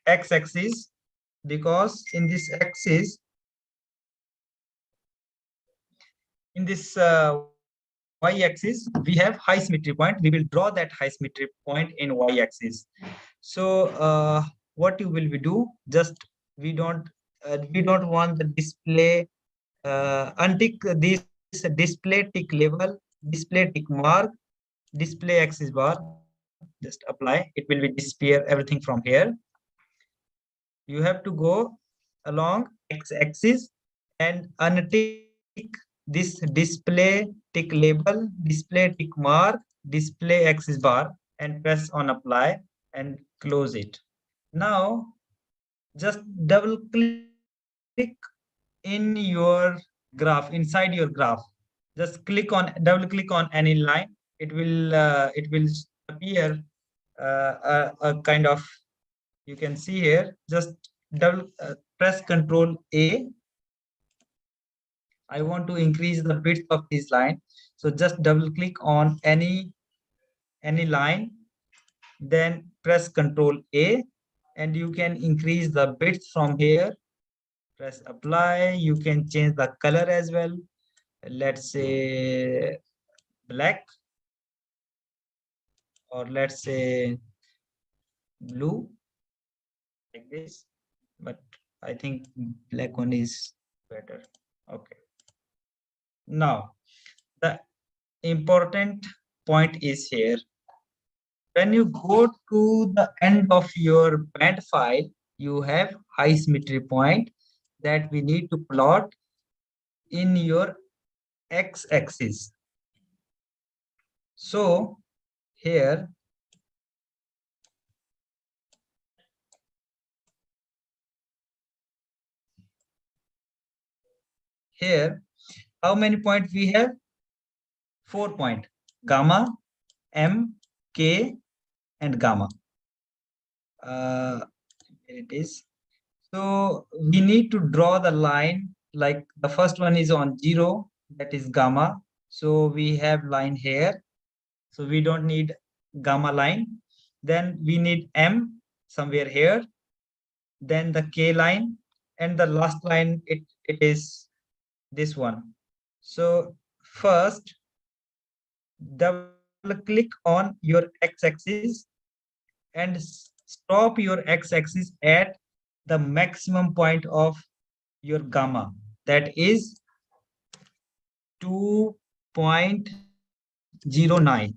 x-axis, because in this axis, in this y-axis, we have high symmetry point. We will draw that high symmetry point in y-axis. So what you will do? Just we don't want the display untick this display tick label, display tick mark, display axis bar. Just apply. It will be disappear everything from here. You have to go along x-axis and untick this display tick label, display tick mark, display axis bar, and press on apply and close it. Now just double click in your graph, inside your graph. Just double click on any line. It will appear a kind of, you can see here. Just press Ctrl A. I want to increase the width of this line, so just double click on any line, then press Ctrl A, and you can increase the width from here. Press apply. You can change the color as well. Let's say black, or let's say blue, like this, but I think black one is better. Okay. Now the important point is here. When you go to the end of your band file, you have high symmetry point that we need to plot in your x-axis. So here, how many points we have? 4 points: gamma, M, K, and gamma. Here it is. So we need to draw the line, like the first one is on 0, that is gamma. So we have line here. So we don't need gamma line. Then we need M somewhere here. Then the K line, and the last line, it is this one. So first, double click on your x-axis and stop your x-axis at the maximum point of your gamma, that is 2.0 0.09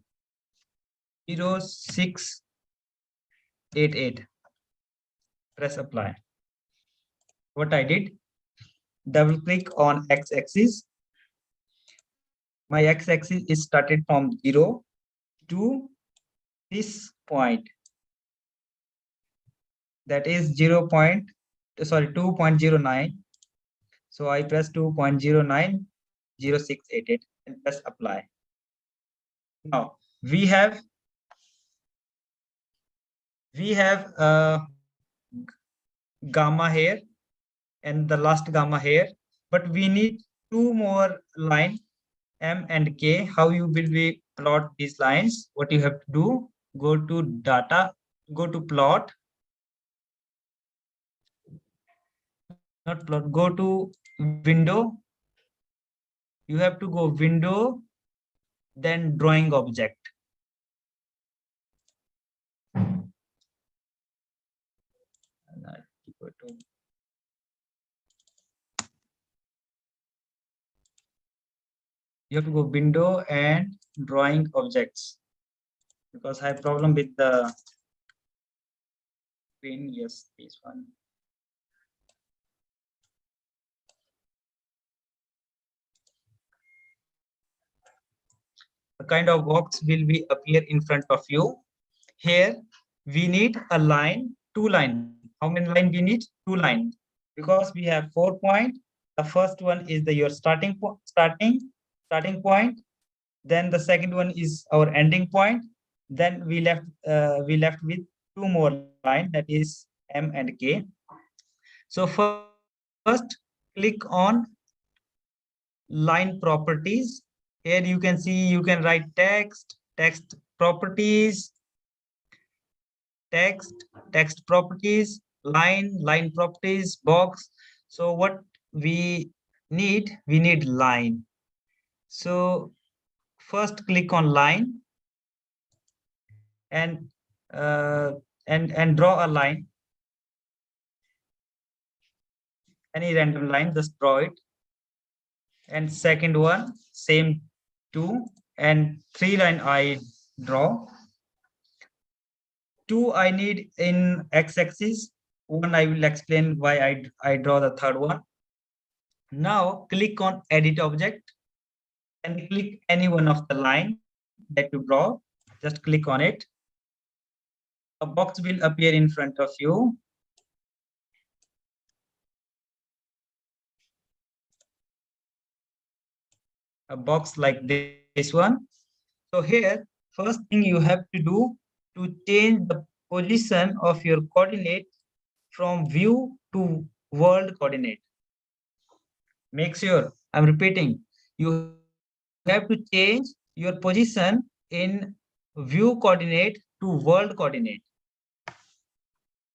0688. Press apply. What I did, double click on x-axis. My x-axis is started from 0 to this point, that is 2.09. So I press 2.09 0688 and press apply. Now we have gamma here and the last gamma here, but we need two more line, M and K. How you will be plot these lines? What you have to do, go to data, go to plot, not plot, go to window. You have to go window, then drawing object. You have to go window and drawing objects, because I have problem with the screen. Yes, this one. A kind of box will be appear in front of you. Here we need a line, two line. How many line we need? Two line, because we have 4 point. The first one is your starting point. Then the second one is our ending point. Then we left with two more line, that is M and K. So first click on line properties. Here you can see, you can write text properties, text properties, line properties, box. So what we need line. So first click on line and draw a line, any random line, just draw it. And second one, same 2, and 3 line I draw. 2 I need in x-axis. 1 I will explain why I draw the third one. Now click on edit object and click any one of the line that you draw. Just click on it. A box will appear in front of you. A box like this one. So here, first thing you have to do to change the position of your coordinate from view to world coordinate. Make sure, I'm repeating, you have to change your position in view coordinate to world coordinate.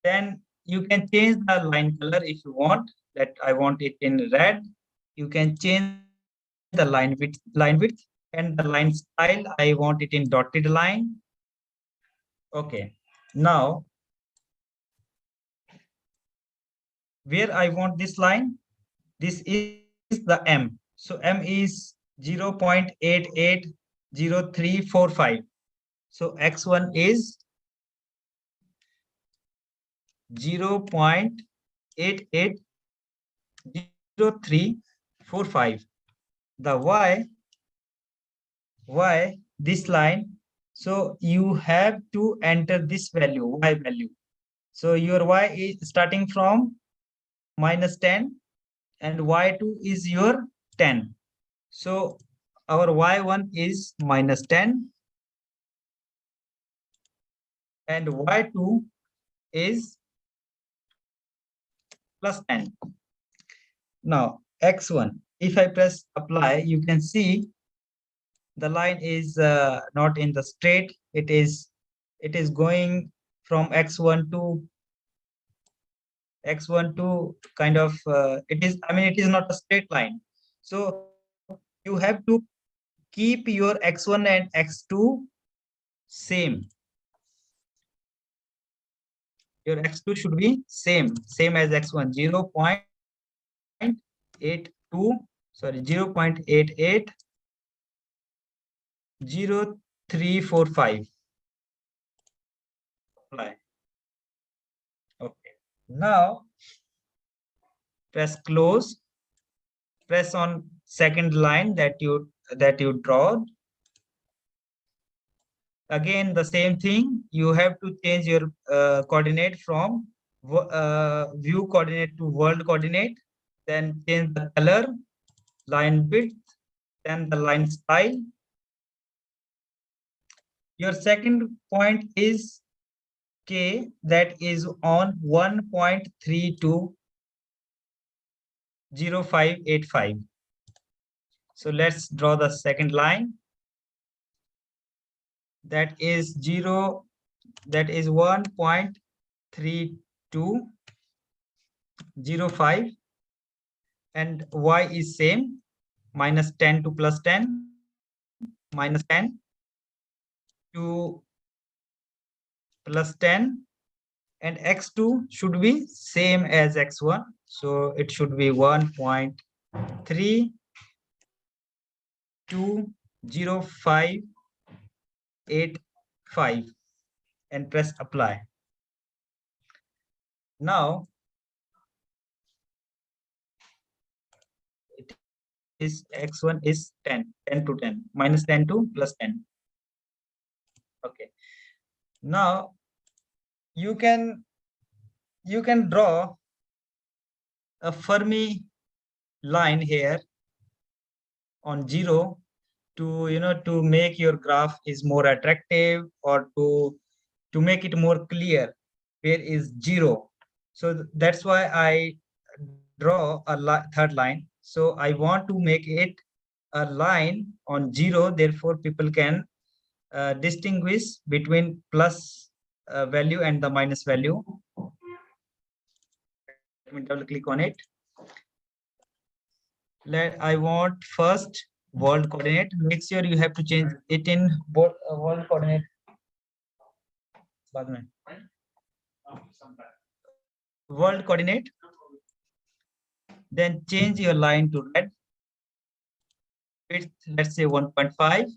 Then you can change the line color if you want. That I want it in red. You can change the line width, and the line style I want it in dotted line. Okay, now where I want this line, this is the M. So M is 0.880345. So X1 is 0.880345. The Y this line, so you have to enter this value, Y value. So your Y is starting from -10 and Y2 is your 10. So our Y1 is -10 and Y2 is +10. Now X1, if I press apply, you can see the line is not in the straight. It is going from X1 to kind of it is, I mean, it is not a straight line. So you have to keep your X1 and X2 same. Your X2 should be same as X1, 0.82, sorry, 0.88 0345. Apply. Okay. Now press close. Press on second line that you draw. Again, the same thing. You have to change your coordinate from view coordinate to world coordinate. Then change the color, line width, then the line style. Your second point is K, that is on 1.320585. So let's draw the second line. That is 1.3205, and Y is same, -10 to +10, -10 to +10, and x2 should be same as x1, so it should be 1.320585, and press apply. Now it is x1 is 10 to 10, -10 to +10. Okay, now you can draw a Fermi line here on 0 to to make your graph is more attractive, or to make it more clear where is 0. So that's why I draw a third line. So I want to make it a line on 0, therefore people can distinguish between plus value and the minus value. Let me double click on it. I want first world coordinate. Make sure you have to change it in world coordinate. World coordinate. Then change your line to red. Width, let's say 1.5.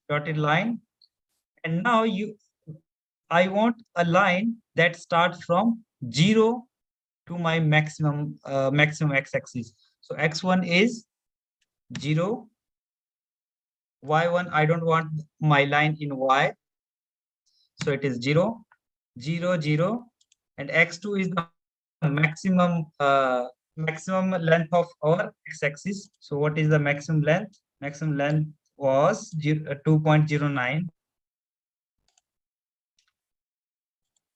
Dotted line. And now I want a line that starts from 0 to my maximum x-axis. So x1 is 0. y1, I don't want my line in y, so it is 0, 0, 0, and x2 is the maximum length of our x-axis. So what is the maximum length? Maximum length was 2.09,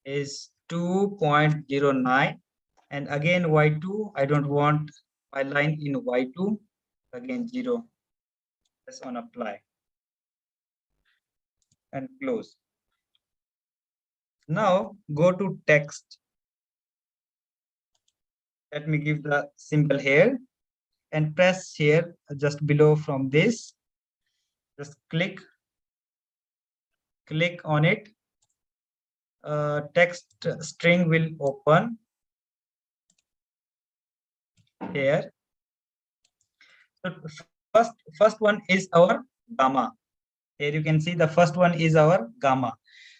is 2.09, and again y2, I don't want my line in y2, again 0. Press on apply and close. Now go to text. Let me give the symbol here and press here just below from this. Just click on it. Text string will open here. So first one is our gamma. Here you can see the first one is our gamma.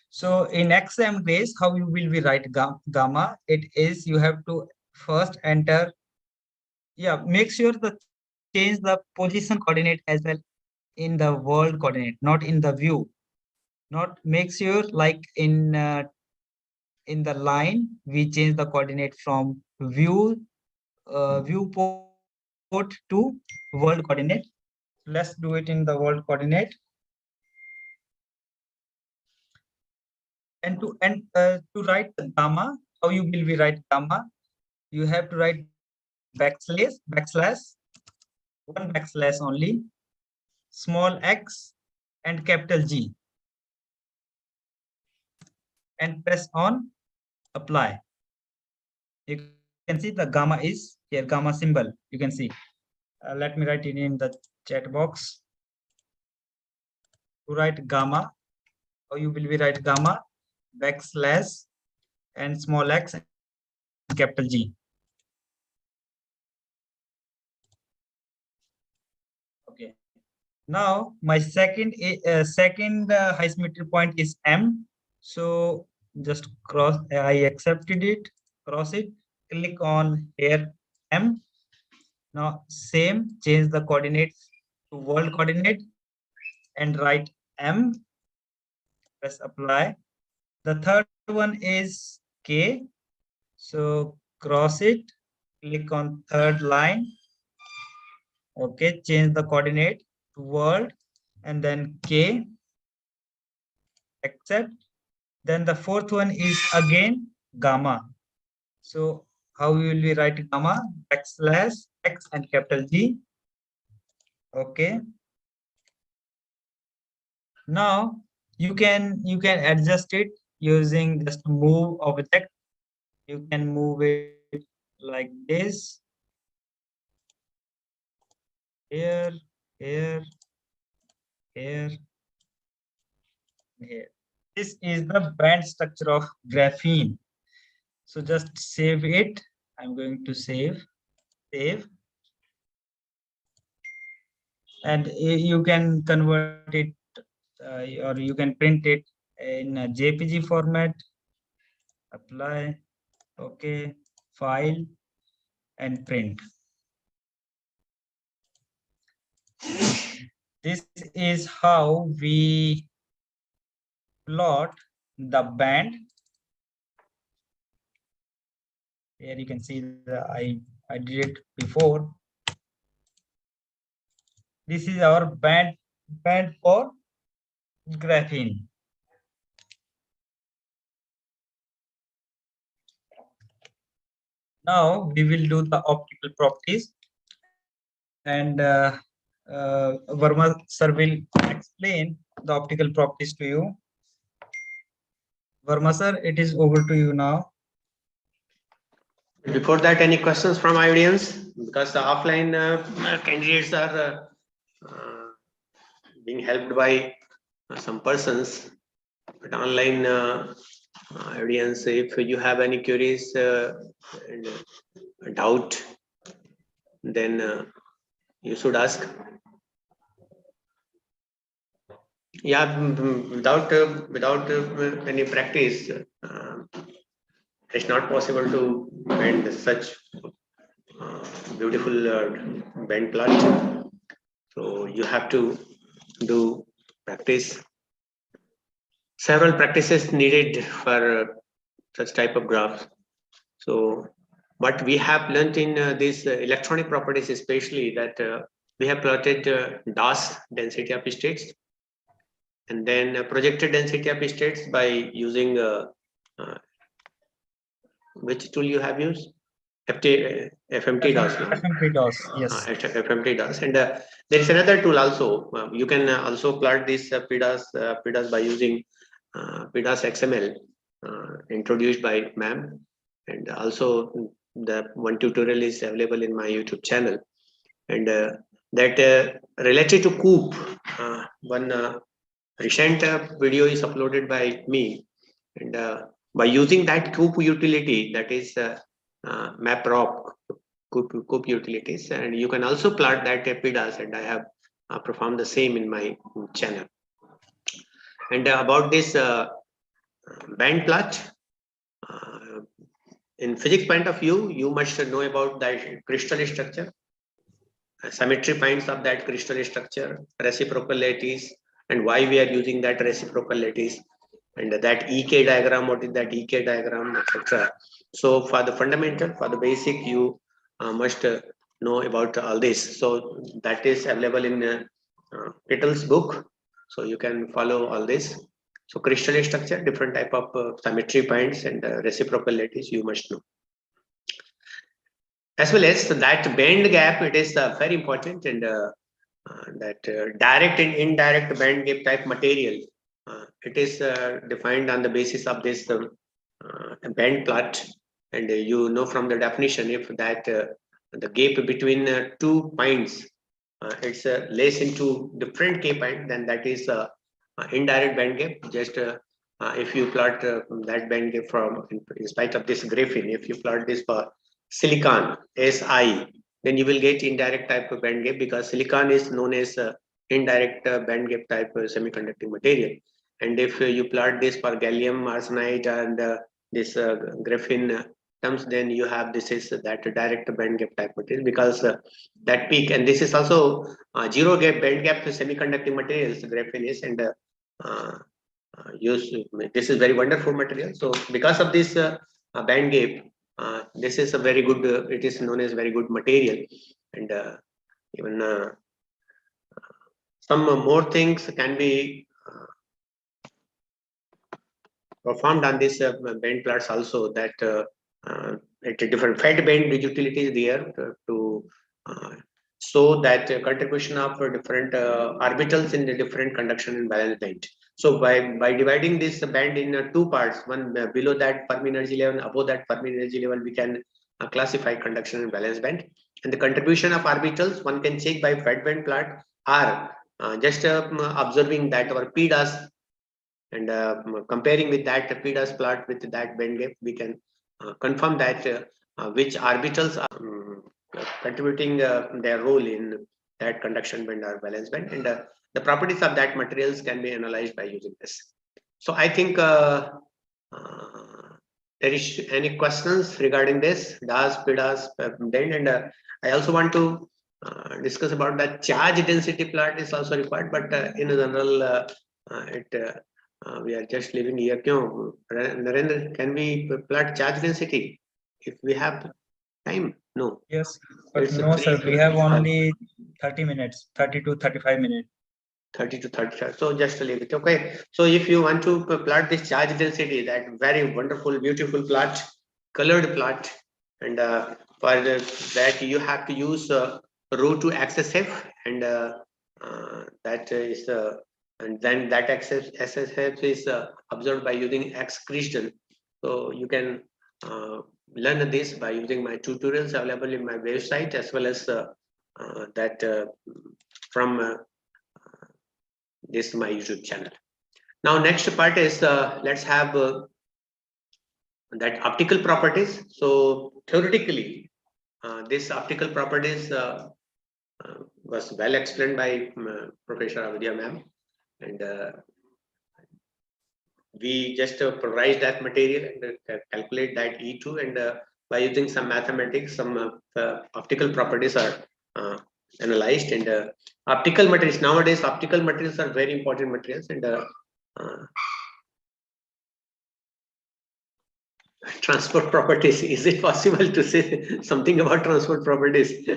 So in XM base, how you will be write gamma? It is, you have to first enter. Yeah, make sure that change the position coordinate as well in the world coordinate, not in the view. Not make sure like in the line we change the coordinate from viewport to world coordinate. Let's do it in the world coordinate. And to write the gamma, how you will be write gamma? You have to write backslash, one backslash only, small x and capital G, and press on apply. You can see the gamma is here, gamma symbol. You can see. Let me write it in the chat box. To write gamma, how you will be write gamma, backslash and small x and capital G. Okay. Now my second high symmetry point is M. So just cross. I accepted it. Cross it. Click on here M. Now same. Change the coordinates to world coordinate and write M. Press apply. The third one is K. So cross it. Click on third line. Okay. Change the coordinate to world and then K. Accept. Then the fourth one is again gamma. So how will we write gamma? Backslash X and capital G. Okay. Now you can adjust it using just move object. You can move it like this. Here, here, here, here. This is the band structure of graphene. So just save it. I'm going to save. And you can convert it or you can print it in a JPG format. Apply. Okay. File and print. This is how we plot the band. Here you can see the I did it before. This is our band for graphene. Now we will do the optical properties, and Verma sir will explain the optical properties to you. Verma sir, it is over to you now. Before that, any questions from audience? Because the offline candidates are being helped by some persons, but online audience, if you have any queries and doubt, then you should ask. Yeah, without any practice, it's not possible to bend such beautiful bend plot. So you have to do practice. Several practices needed for such type of graphs. So what we have learned in these electronic properties, especially that we have plotted DOS, density of states, and then projected density of states by using which tool you have used? FMT DOS. FMT DOS, yes. FMT DOS, and there is another tool also. You can also plot this PDOS by using PDOS XML introduced by ma'am, and also the one tutorial is available in my YouTube channel. And that related to COOP, one recent video is uploaded by me, and by using that COOP utility, that is MapRock COOP utilities, and you can also plot that PDOS, and I have performed the same in my channel. And about this band plot, in physics point of view, you must know about that crystal structure, symmetry points of that crystal structure, reciprocal lattice, and why we are using that reciprocal lattice, and that EK diagram, what is that EK diagram, etc. So for the fundamental, for the basic, you must know about all this. So that is available in Kettle's book. So you can follow all this. So crystal structure, different type of symmetry points, and reciprocal lattice you must know. As well as that band gap, it is very important, and that direct and indirect band gap type material, it is defined on the basis of this band plot, and you know from the definition, if that the gap between 2 points it's less into different k point, then that is indirect band gap. Just if you plot that band gap from, in spite of this graphene, if you plot this for silicon Si, then you will get indirect type of band gap, because silicon is known as indirect band gap type semiconducting material. And if you plot this for gallium arsenide and this graphene terms, then you have this is that direct band gap type material, because that peak, and this is also zero gap band gap semiconducting materials, graphene is, and this is very wonderful material. So because of this band gap, this is a very good, it is known as very good material. And even some more things can be performed on this band plots also, that at a different fed band utility is there to show that contribution of different orbitals in the different conduction and valence band. So by dividing this band in two parts, one below that Fermi energy level, above that Fermi energy level, we can classify conduction and valence band. And the contribution of orbitals one can check by fed band plot, or just observing that our PDOS, and comparing with that PDOS plot with that band gap, we can confirm that which orbitals are contributing their role in that conduction band or valence band, and the properties of that materials can be analyzed by using this. So I think there is any questions regarding this DOS, PDOS band, and I also want to discuss about that charge density plot is also required, but in general we are just living here. Narendra, can we plot charge density if we have time? No. Yes, but It's no, sir. We have only 30 minutes, 30 to 35 minutes. 30 to 35. So just leave it. Okay. So if you want to plot this charge density, that very wonderful, beautiful plot, colored plot, and for that you have to use rho to XSF, and that is and then that XSF is observed by using X crystal. So you can learn this by using my tutorials available in my website, as well as that from this my YouTube channel. Now next part is let's have that optical properties. So theoretically this optical properties was well explained by Professor Avidya ma'am, and we just provide that material and calculate that E2, and by using some mathematics, some optical properties are analyzed, and optical materials, nowadays optical materials are very important materials, and transport properties. Is it possible to say something about transport properties?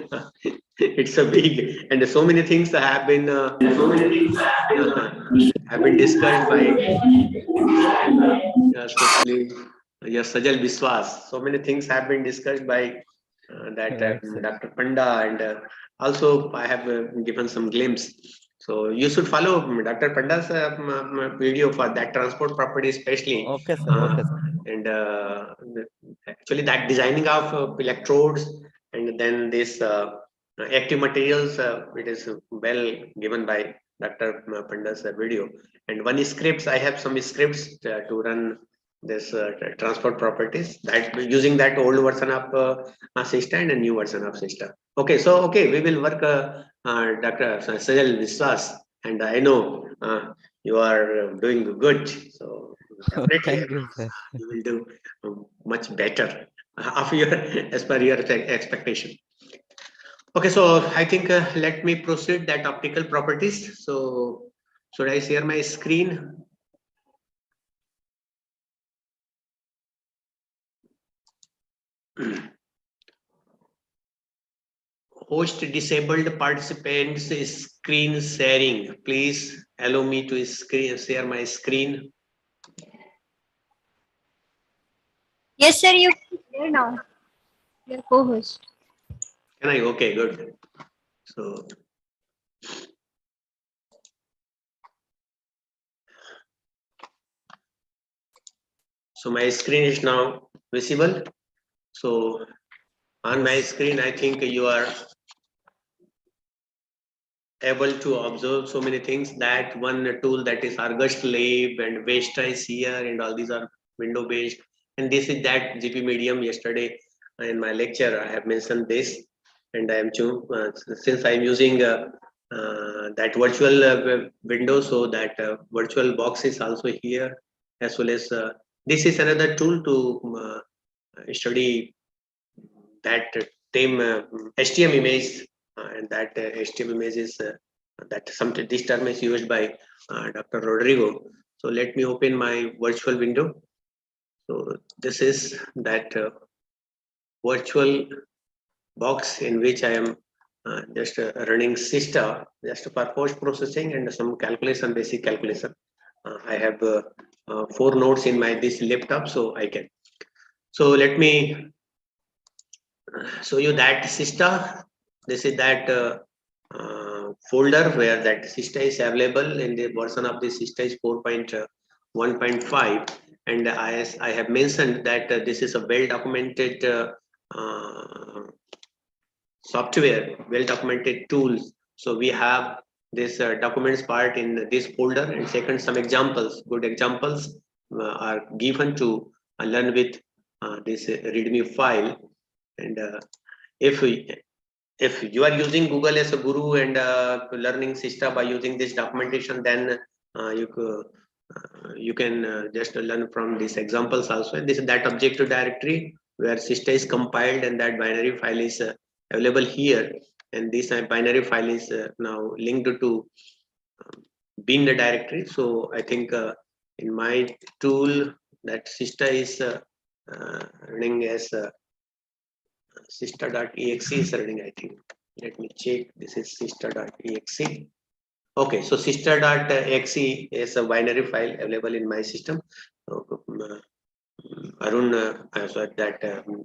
It's a big, and so many things have been discussed by especially Sajal Biswas. So many things have been discussed by that Dr. Panda, and also I have given some glimpse. So you should follow Dr. Panda's video for that transport property especially. Okay, sir. Okay, sir. And actually that designing of electrodes, and then this active materials, it is well given by Dr. Panda's video. And one is scripts, I have some scripts to run this transport properties, that using that old version of Sista and a new version of Sista. Okay, so okay, we will work Dr. Sajal Viswas, and I know you are doing good, so definitely Thank you, sir. you will do much better of your as per your expectation. Okay, so I think let me proceed that optical properties. So should I share my screen? Host disabled participants screen sharing. Please allow me to share my screen. Yes, sir, you can share now. Your co-host. Can I? Okay, good. So my screen is now visible. So on my screen, I think you are able to observe so many things. That one tool, that is Argus Lab, and Vesta is here, and all these are window based. And this is that GP medium. Yesterday in my lecture I have mentioned this, and I am since I am using that virtual window, so that virtual box is also here, as well as this is another tool to study that same HTML image, and that HTML image is that this term is used by Dr. Rodrigo. So let me open my virtual window. So this is that virtual box in which I am just running Sista just for post processing and some calculation, basic calculation. I have 4 nodes in my this laptop, so I can. So let me show you that Sista. This is that folder where that Sista is available, and the version of the Sista is 4.1.5, and I have mentioned that this is a well documented software, well documented tools. So we have this documents part in this folder, and second, some examples, good examples are given to learn with this readme file. And if you are using Google as a guru and learning Sista by using this documentation, then you can just learn from these examples also. And this is that objective directory where Sista is compiled, and that binary file is available here. And this binary file is now linked to bin directory. So I think in my tool that Sista is running as Sista.exe is running, I think. Let me check. This is Sista.exe. Okay, so Sista.exe is a binary file available in my system. So, Arun, so that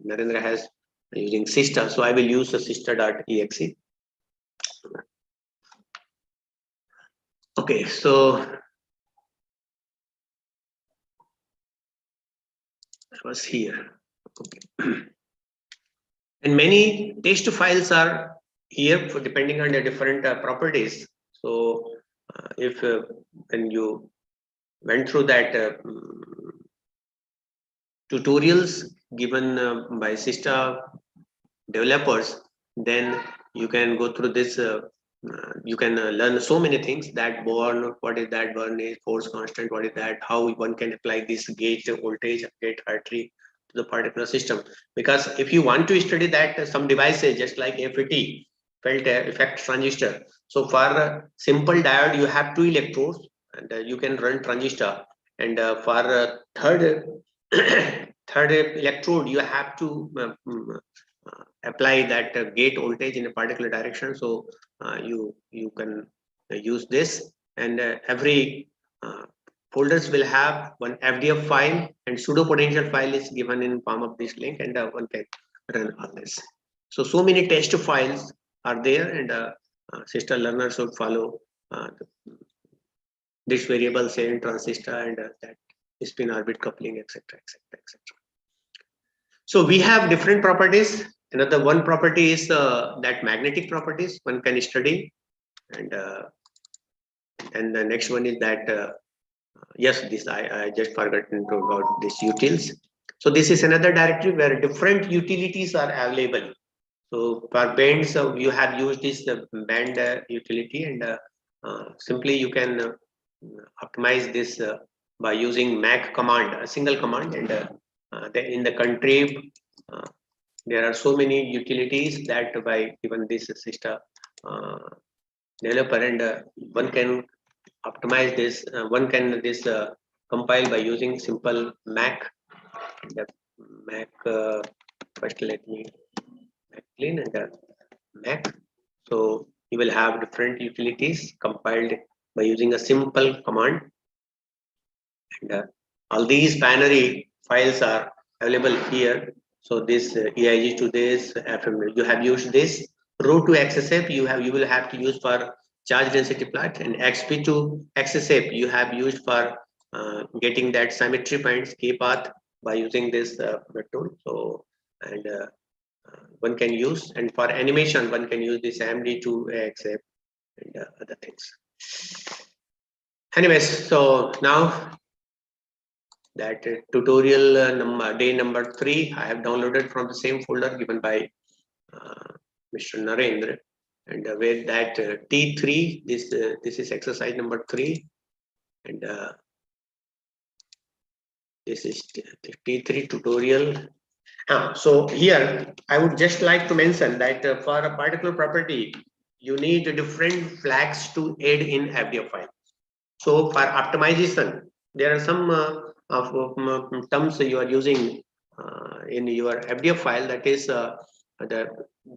Narendra has using Sista, so I will use the Sista.exe. Okay, so I was here. Okay. And many text files are here for depending on the different properties. So if when you went through that tutorials given by Sista developers, then you can go through this. You can learn so many things, that born, what is that born is, force constant, what is that, how one can apply this gate voltage, gate artery to the particular system. Because if you want to study that some devices just like FET, felt effect transistor. So for simple diode, you have 2 electrodes, and you can run transistor. And for third electrode, you have to apply that gate voltage in a particular direction. So you can use this, and every folders will have one FDF file, and pseudo potential file is given in form of this link, and one can run all this. So many test files are there, and Sista learner should follow this variable, say in transistor, and that spin orbit coupling, etc., etc., etc. So we have different properties. Another one property is that magnetic properties one can study, and the next one is that yes, this I just forgotten to about this utils. So this is another directory where different utilities are available. So for bands, you have used this band utility, and simply you can optimize this by using Mac command, a single command, and in the country. There are so many utilities that by given this Sista developer, and one can optimize this. One can this compile by using simple Mac. And Mac first let me Mac clean and Mac. So you will have different utilities compiled by using a simple command, and all these binary files are available here. So this EIG to this FM, you have used this row to XSF, you will have to use for charge density plot, and XP to XSF you have used for getting that symmetry points K path by using this tool. So and one can use, and for animation one can use this AMD to XF and other things. Anyways, so now that tutorial day number 3 I have downloaded from the same folder given by Mr. Narendra. and with that T3, this is exercise number 3, and this is the T3 tutorial. So here I would just like to mention that for a particular property, you need different flags to aid in FDF file. So for optimization, there are some terms you are using in your FDF file, that is the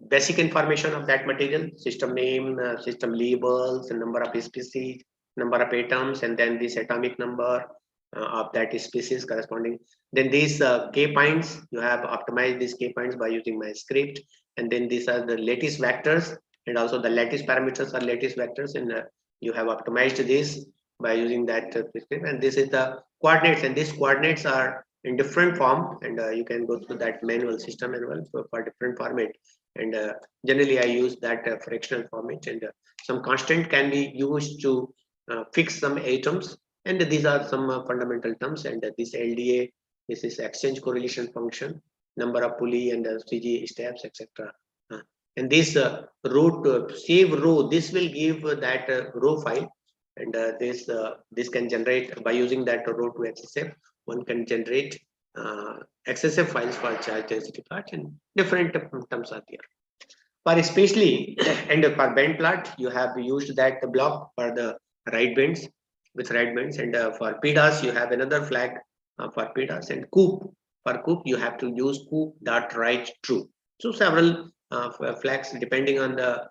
basic information of that material, system name, system labels, number of species, number of atoms, and then this atomic number of that species corresponding. Then these K points, you have optimized these K points by using my script. And then these are the lattice vectors, and also the lattice parameters are lattice vectors, and you have optimized this by using that script. And this is the coordinates, and these coordinates are in different form, and you can go through that manual system manual for different format. And generally I use that fractional format, and some constant can be used to fix some atoms. And these are some fundamental terms, and this LDA, this is exchange correlation function, number of pulley and CG steps, etc. And this row save row, this will give that row file, and this can generate by using that row to XSF. One can generate XSF files for charge density plot, and different terms are there. For especially and for band plot, you have used that block for the right bands with right bands, and for PDOS you have another flag for PDOS, and COOP, for COOP you have to use COOP.write true. So several flags depending on the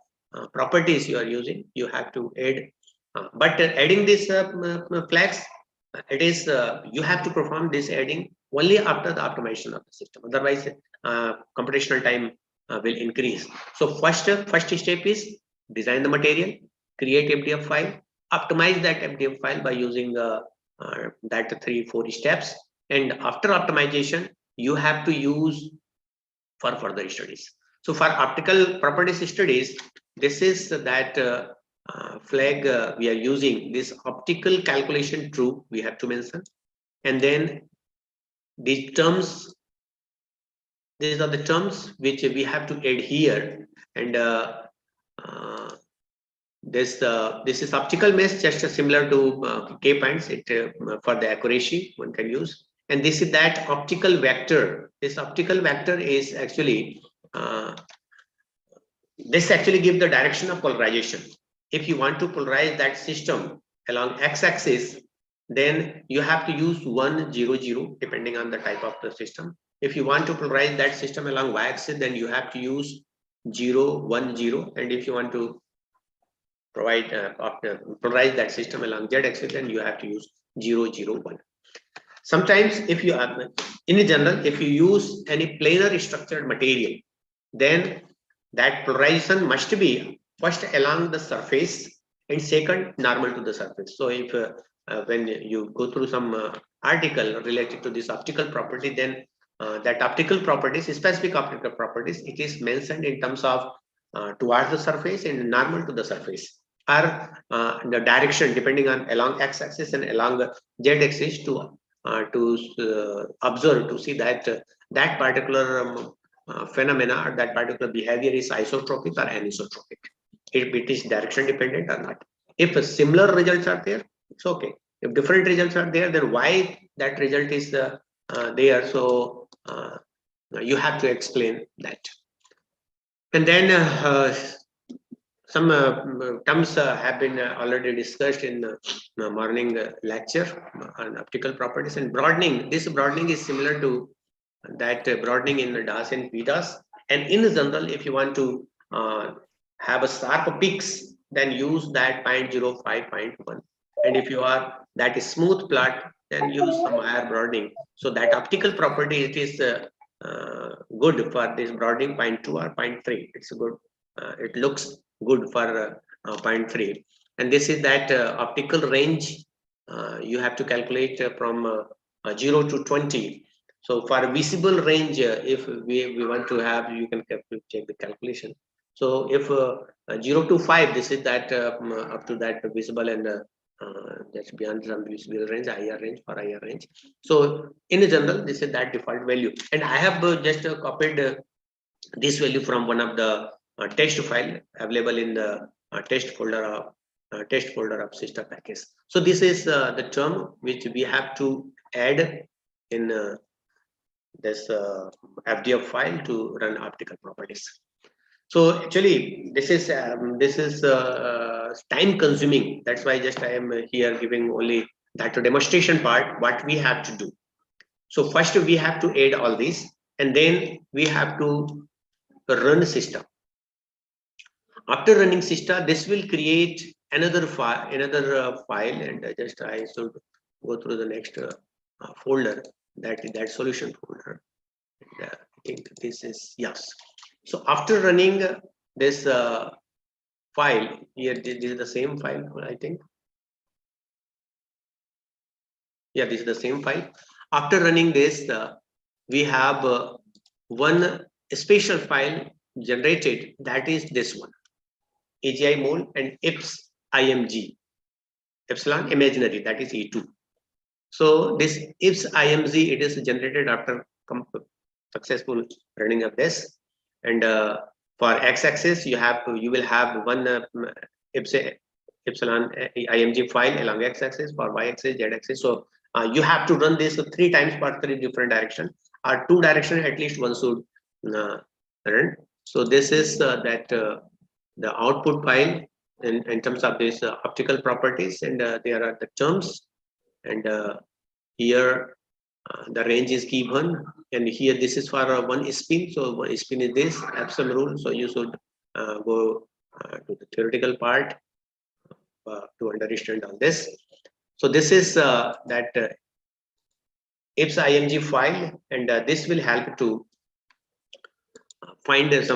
properties you are using, you have to add. But adding these flags, it is you have to perform this adding only after the optimization of the system. Otherwise, computational time will increase. So first step is design the material, create FDF file, optimize that FDF file by using that 3-4 steps, and after optimization you have to use for further studies. So for optical properties studies, this is that flag we are using, this optical calculation true we have to mention, and then these terms, these are the terms which we have to add here. And this is optical mesh, just similar to K points. It for the accuracy one can use. And this is that optical vector. This optical vector is actually this actually gives the direction of polarization. If you want to polarize that system along x-axis, then you have to use 1, 0, 0 depending on the type of the system. If you want to polarize that system along y-axis, then you have to use 0, 1, 0. And if you want to provide polarize that system along z-axis, then you have to use 0, 0, 1. Sometimes if you are in general, if you use any planar structured material, then that polarization must be first along the surface and second normal to the surface. So if when you go through some article related to this optical property, then that optical properties, specific optical properties, it is mentioned in terms of towards the surface and normal to the surface, or the direction depending on along x-axis and along the z-axis to observe, to see that that particular phenomena or that particular behavior is isotropic or anisotropic. If it is direction dependent or not. If similar results are there, it's okay. If different results are there, then why that result is there? So you have to explain that. And then some terms have been already discussed in the morning lecture on optical properties and broadening. This broadening is similar to that broadening in DOS and PDOS. And in general, if you want to have a sharp peaks, then use that 0.05, 0.1. And if you are that is smooth plot, then use some higher broadening. So that optical property, it is good for this broadening 0.2 or 0.3. It's good. It looks good for 0.3. And this is that optical range you have to calculate from 0 to 20. So for visible range, if we want to have, you can check the calculation. So if 0 to 5, this is that up to that visible, and that's beyond some visible range, higher range for higher range. So in general, this is that default value. And I have just copied this value from one of the test file available in the test folder of sister package. So this is the term which we have to add in this FDF file to run optical properties. So actually, this is time consuming. That's why just I am here giving only that demonstration part. What we have to do. So first we have to add all these, and then we have to run the system. After running system, this will create another file, and just I should go through the next folder, that solution folder. And, I think this is yes. So after running this file here, this is the same file, I think. Yeah, this is the same file. After running this, we have one special file generated, that is this one, AGI mole and IPS IMG, epsilon imaginary, that is E2. So this IPS IMG, it is generated after successful running of this, and for x-axis you will have one epsilon IMG file along x-axis, for y-axis, z-axis. So you have to run this 3 times for 3 different directions, or 2 directions at least one should run. So this is the output file in terms of this optical properties, and there are the terms, and here the range is given, and here this is for one spin. So one spin is this epsilon rule. So you should go to the theoretical part to understand all this. So this is that IPS IMG file, and this will help to find that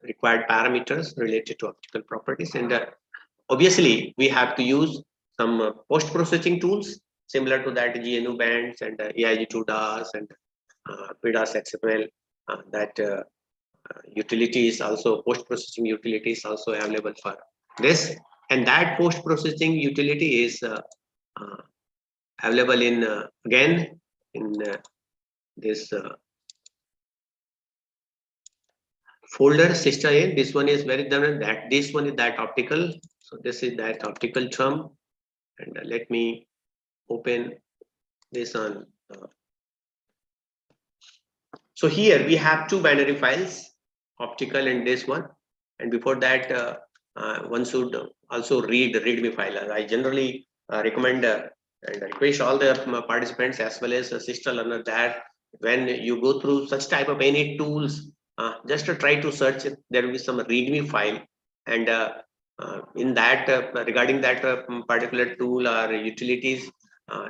required parameters related to optical properties, and obviously we have to use some post-processing tools similar to that GNU bands and AIG2DOS and PDOS XML. That utility is also, post-processing utility is also available for this, and that post-processing utility is available in again in this folder sister in. This one is very different, that this one is that optical. So this is that optical term, and let me open this on. So here we have 2 binary files, optical and this one, and before that one should also read the readme file. I generally recommend and request all the participants as well as sister learner that when you go through such type of any tools, just to try to search, there will be some readme file, and in that regarding that particular tool or utilities,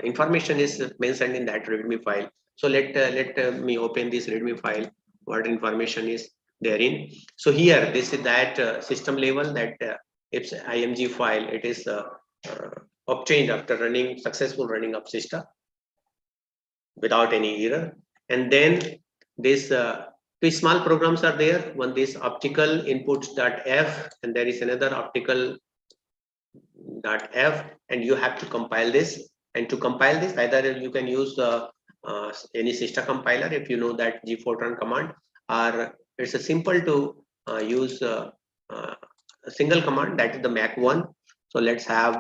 information is mentioned in that readme file. So let me open this readme file, what information is therein. So here this is that system level, that IPS IMG file. It is obtained after successful running of system without any error, and then this 2 small programs are there. One this optical inputs.f, and there is another optical .f, and you have to compile this. And to compile this, either you can use any sister compiler if you know that gfortran command, or it's a simple to use a single command, that is the Mac1. So let's have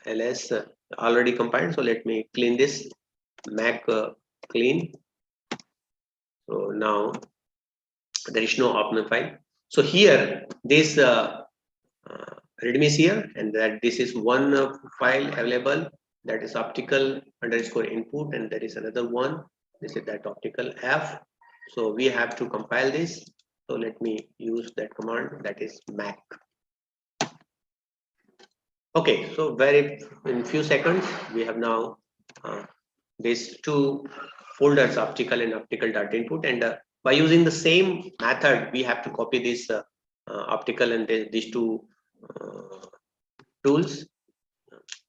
ls already compiled. So let me clean this Mac clean. So now there is no optional file. So here this readme is here, and that this is one file available, that is optical underscore input, and there is another one, this is that optical f. So we have to compile this. So let me use that command, that is Mac. Okay, so in few seconds we have now these 2 folders, optical and optical.input, and by using the same method we have to copy this optical and these 2 tools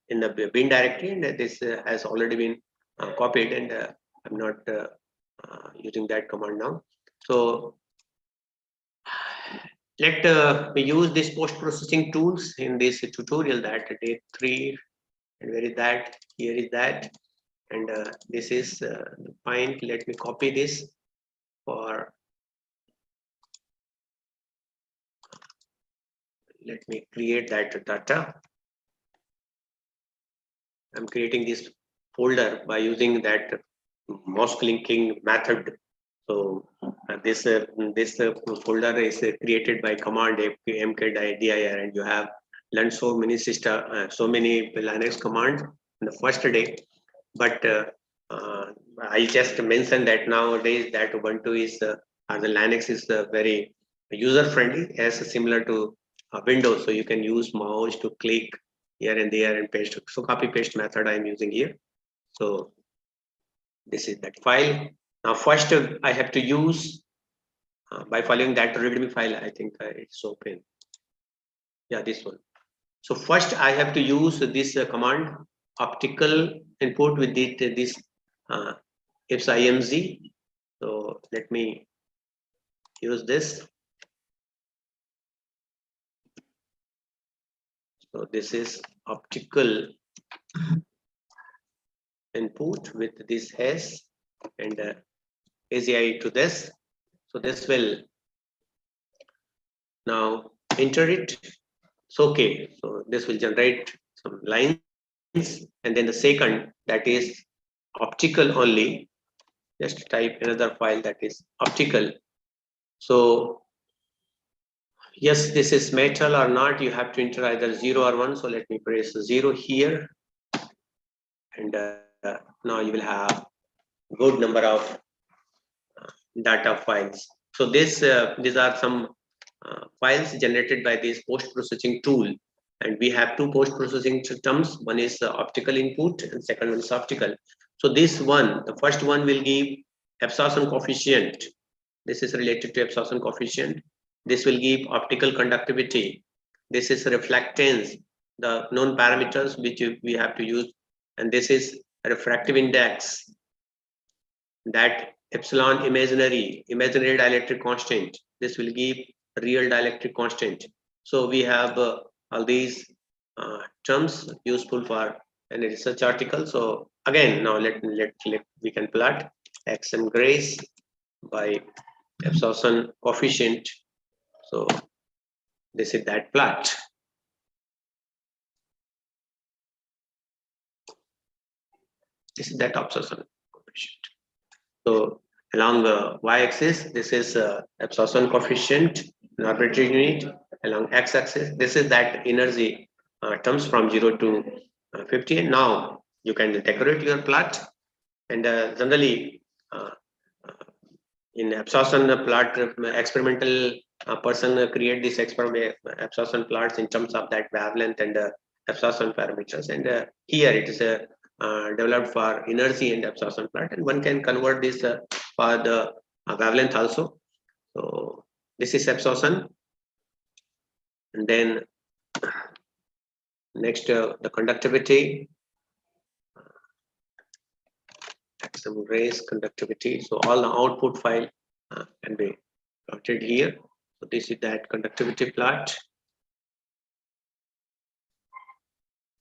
in the bin directory, and this has already been copied, and I'm not using that command now. So let me use this post-processing tools in this tutorial, that Day-3, and where is that? Here is that, and this is the point. Let me copy this for let me create that data. I'm creating this folder by using that mouse clicking method. So this folder is created by command mkdir, and you have learned so many Linux commands in the first day. But I just mentioned that nowadays that Ubuntu is the Linux is very user friendly, as similar to Windows. So you can use mouse to click here and there and paste. So copy paste method I'm using here. So this is that file. Now first I have to use by following that readme file. I think it's open. Yeah, this one. So first I have to use this command optical input with this IFS-IMZ. So let me use this. So this is optical input with this hash and AZI to this. So this will now enter it. So okay, so this will generate some lines, and then the second, that is optical only. Just type another file that is optical. So yes, this is metal or not, you have to enter either 0 or 1. So let me press 0 here, and now you will have good number of data files. So this these are some files generated by this post-processing tool, and we have two post-processing terms. One is optical input and second one is optical. So this one, the first one will give absorption coefficient. This is related to absorption coefficient. This will give optical conductivity. This is reflectance, the known parameters which we have to use, and this is refractive index, that epsilon imaginary dielectric constant. This will give real dielectric constant. So we have all these terms useful for any research article. So again, now let we can plot XM grace by absorption coefficient. So this is that plot. This is that absorption coefficient. So along the y-axis, this is absorption coefficient in arbitrary unit. Along x-axis, this is that energy terms from 0 to 50. And now you can decorate your plot. And generally, in absorption plot, experimental person create this absorption plots in terms of that wavelength and absorption parameters. And here it is developed for energy and absorption plot, and one can convert this for the wavelength also. So this is absorption, and then next the conductivity, XM rays conductivity. So all the output file can be plotted here. So this is that conductivity plot.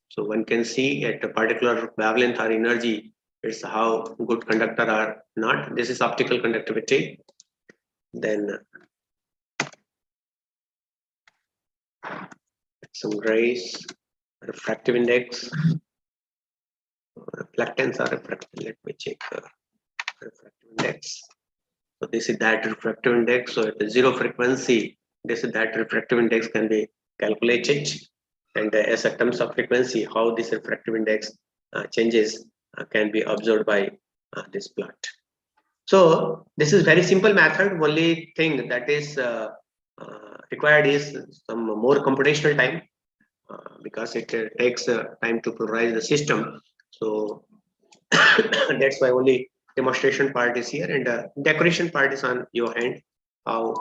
So one can see at a particular wavelength or energy, it's how good conductor or not. This is optical conductivity. Then some rays, refractive index, reflectance or refractive. Let me check refractive index. So this is that refractive index. So at the zero frequency, this is that refractive index can be calculated. And as a terms of frequency, how this refractive index changes can be observed by this plot. So this is very simple method. Only thing that is required is some more computational time because it takes time to polarize the system. So that's why only demonstration part is here, and decoration part is on your hand. How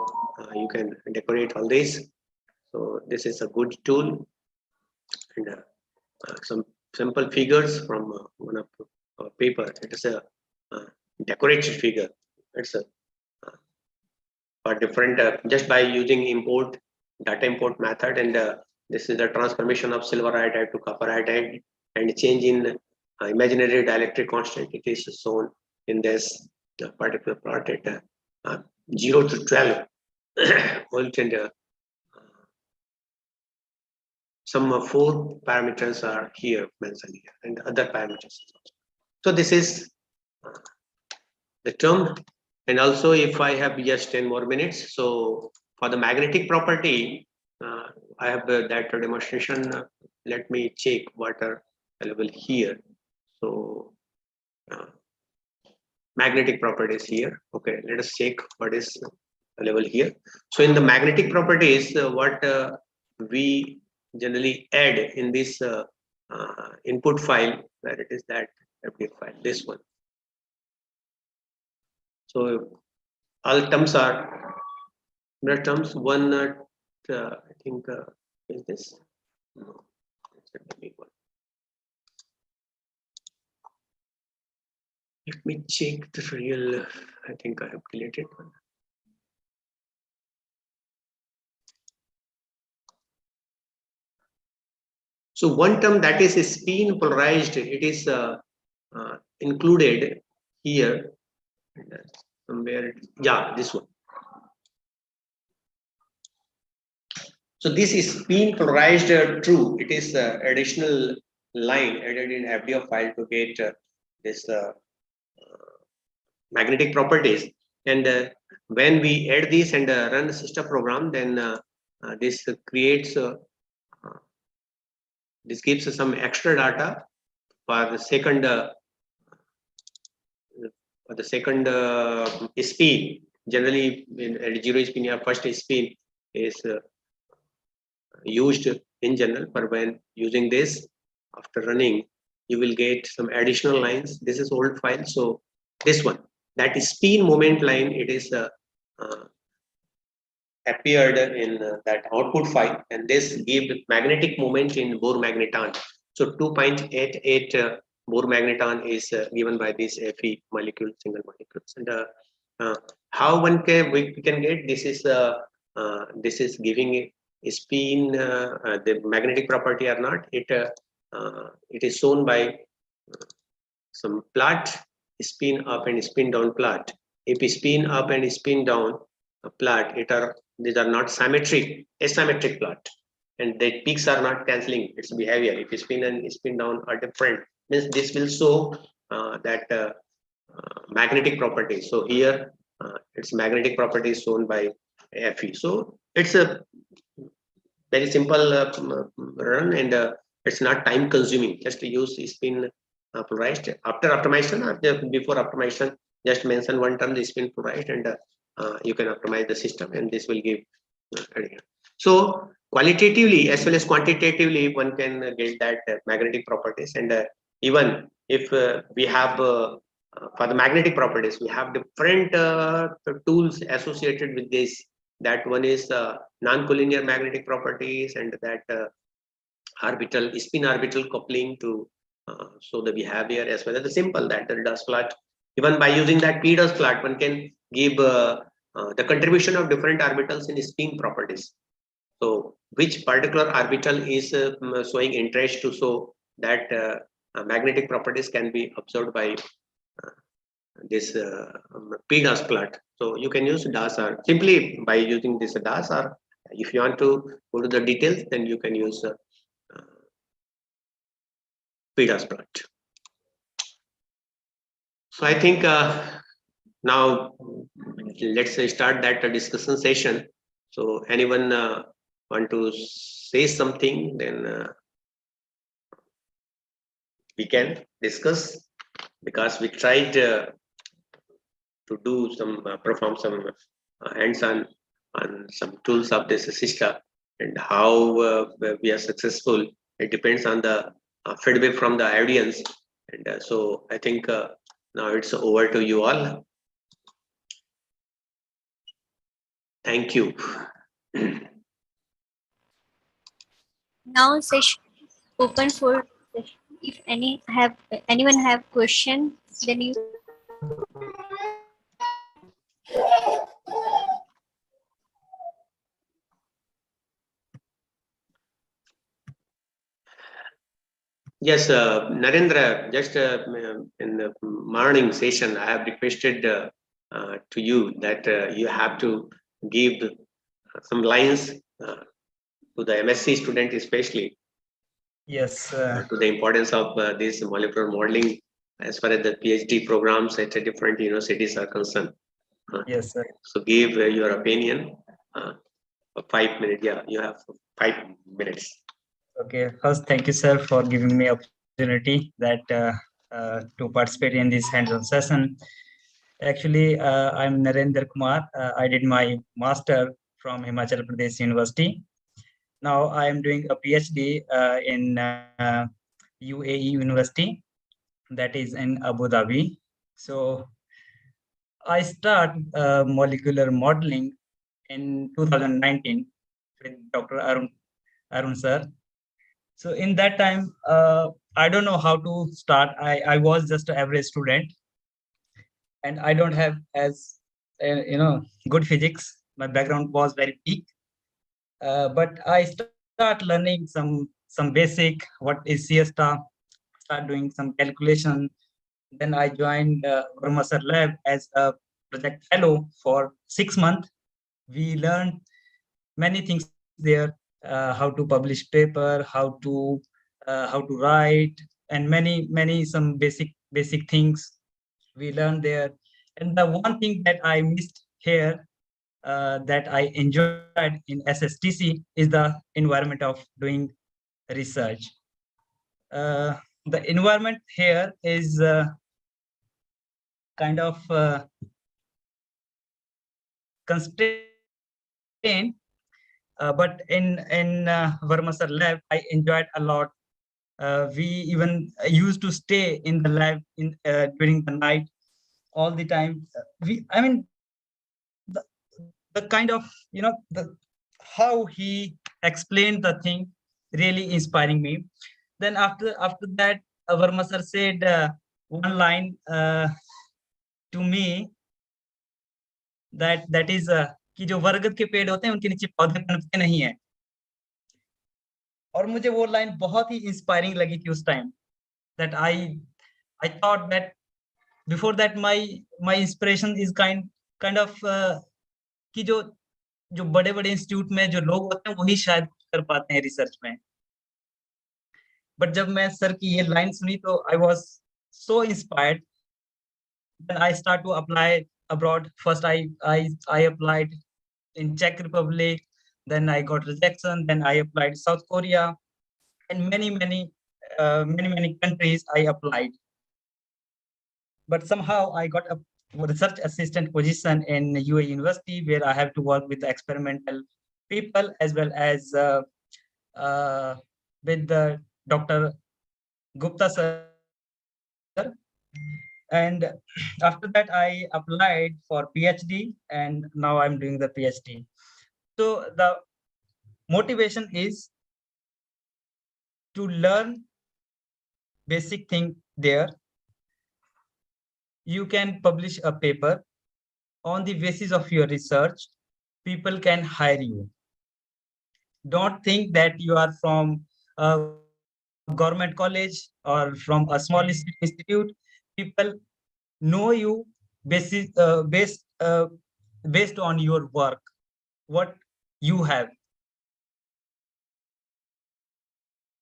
you can decorate all this. So this is a good tool. And some simple figures from one of our paper. It is a decorated figure. It's a for different just by using import data import method, and this is the transformation of silver iodide to copper iodide and change in imaginary dielectric constant. It is shown in this particular plot at 0 to 12 volt and some 4 parameters are here mentioned here, and other parameters. So this is the term. And also, if I have just 10 more minutes, so for the magnetic property, I have that demonstration. Let me check what are available here. So magnetic properties here. Okay, let us check what is available here. So in the magnetic properties, what we generally add in this input file, where it is that FD file, this one. So all terms are the terms. One, I think, is this? No, it's a big one. Let me check the real. I think I have deleted one. So one term that is spin polarized, it is included here. Somewhere, yeah, this one. So this is spin polarized true. It is additional line added in FDO file to get this magnetic properties. And when we add this and run the system program, then this creates this gives us some extra data for the second spin. Generally, at 0 spin, your first spin is used in general. But when using this, after running, you will get some additional lines. This is old file. So this one, that is spin moment line, it is appeared in that output file, and this give magnetic moment in Bohr magneton. So 2.88 Bohr magneton is given by this Fe molecule, single molecules. And how one can we can get this is giving a spin the magnetic property or not. It is shown by some plot, spin up and spin down plot. If you spin up and spin down plot, these are not symmetric, asymmetric plot, and the peaks are not cancelling its behavior. If you spin and spin down are different, means this will show that magnetic property. So here its magnetic property is shown by Fe. So it's a very simple run, and it's not time consuming. Just to use spin polarized. After optimization or before optimization, just mention one term, the spin polarized, and you can optimize the system, and this will give so qualitatively as well as quantitatively one can get that magnetic properties. And even if we have for the magnetic properties, we have different tools associated with this. That one is non-collinear magnetic properties, and that orbital spin orbital coupling to show the behavior, as well as the simple that the DOS plot. Even by using that PDOS plot, one can give the contribution of different orbitals in spin properties. So which particular orbital is showing interest to show that magnetic properties can be observed by this PDOS plot. So you can use DOS, or simply by using this DOS, or if you want to go to the details, then you can use PDOS plot. So I think now let's start that discussion session. So anyone want to say something, then we can discuss, because we tried to do some perform some hands-on on some tools of this system, and how we are successful. It depends on the feedback from the audience, and so I think now it's over to you all. Thank you. Now session is open for session. If anyone have question, then you. Yes, Narendra, just in the morning session, I have requested to you that you have to give some lines to the MSc student especially, Yes. to the importance of this molecular modeling as far as the PhD programs at different universities are concerned. Yes, sir. So give your opinion. 5 minutes. Yeah, you have 5 minutes. Okay. First, thank you, sir, for giving me opportunity that to participate in this hands-on session. Actually, I'm Narendra Kumar. I did my master from Himachal Pradesh University. Now I am doing a PhD in UAE University, that is in Abu Dhabi. So I start molecular modeling in 2019 with Dr. Arun sir. So in that time, I don't know how to start. I was just an average student, and I don't have as good physics. My background was very weak, but I start learning some basic. What is siesta? Start doing some calculation. Then I joined Verma Sir Lab as a project fellow for 6 months. We learned many things there, how to publish paper, how to write, and many some basic things we learned there. And the one thing that I missed here, that I enjoyed in SSTC, is the environment of doing research. The environment here is kind of constrained, but in Verma Sir Lab, I enjoyed a lot. We even used to stay in the lab in during the night all the time. I mean, the kind of how he explained the thing really inspiring me. Then after that, Verma Sir said one line to me, that is कि जो बरगद के पेड़ होते हैं उनके नीचे पौधे पनपते नहीं है. और मुझे वो लाइन बहुत ही इंस्पायरिंग लगी थी उस time. that I thought that before that my inspiration is kind of कि जो बड़े इंस्टीट्यूट में जो लोग होते हैं वही शायद कर पाते हैं रिसर्च में. बट जब मैं सर की ये लाइन सुनी तो I was so inspired. Then I start to apply abroad. First I applied in Czech Republic, then I got rejection, then I applied South Korea, and many countries I applied. But somehow I got a research assistant position in UAE University, where I have to work with experimental people as well as with the Dr. Gupta sir. And after that, I applied for PhD, and now I'm doing the PhD. So the motivation is to learn basic thing there. You can publish a paper. On the basis of your research, people can hire you. Don't think that you are from a government college or from a small institute. People know you based on your work, what you have.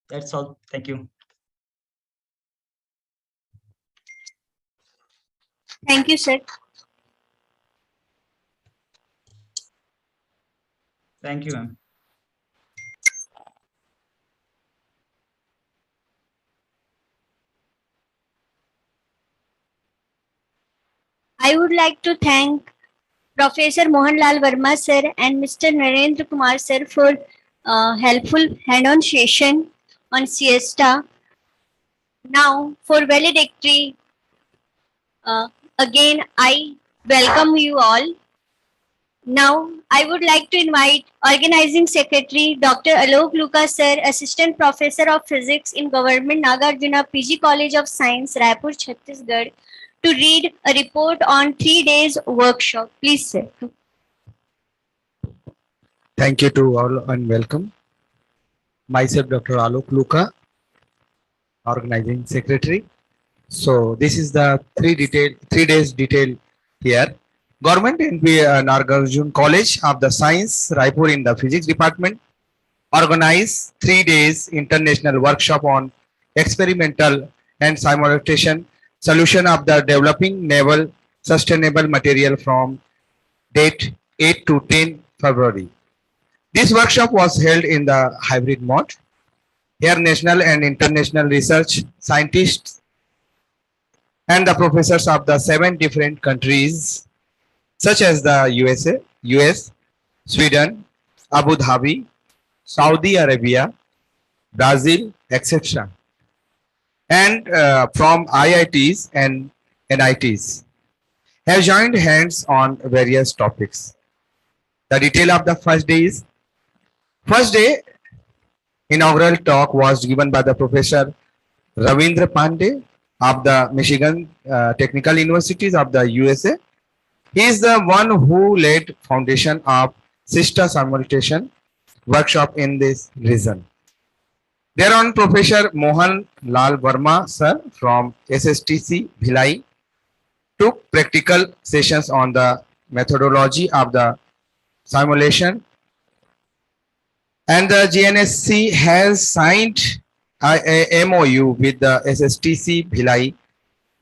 That's all. Thank you. Thank you, sir. Thank you, ma'am. I would like to thank Professor Mohanlal Verma sir and Mr. Narendra Kumar sir for helpful hand-on session on siesta. Now for valedictory, again I welcome you all. Now I would like to invite Organizing Secretary Dr. Alok Luka sir, Assistant Professor of Physics in Government Nagarjuna PG College of Science, Raipur, Chhattisgarh, to read a report on 3 days workshop. Please, sir. Thank you to all and welcome. Myself, Dr. Alok Luka, Organizing Secretary. So this is the 3 days detail here. Government and Nagarjuna College of the Science, Raipur in the Physics Department. organize 3 days international workshop on experimental and simulation solution of the developing naval sustainable material from date 8 to 10 February. This workshop was held in the hybrid mode. Here national and international research scientists and the professors of the 7 different countries such as the USA, US, Sweden, Abu Dhabi, Saudi Arabia, Brazil, etc. and from IITs and NITs have joined hands on various topics. The detail of the first day is, first day inaugural talk was given by the Professor Ravindra Pandey of the Michigan Technical Universities of the USA. He is the one who led foundation of sister simulation workshop in this region. Thereon, Professor Mohan Lal Verma sir from SSTC Bhilai took practical sessions on the methodology of the simulation, and the GNSC has signed a MOU with the SSTC Bhilai,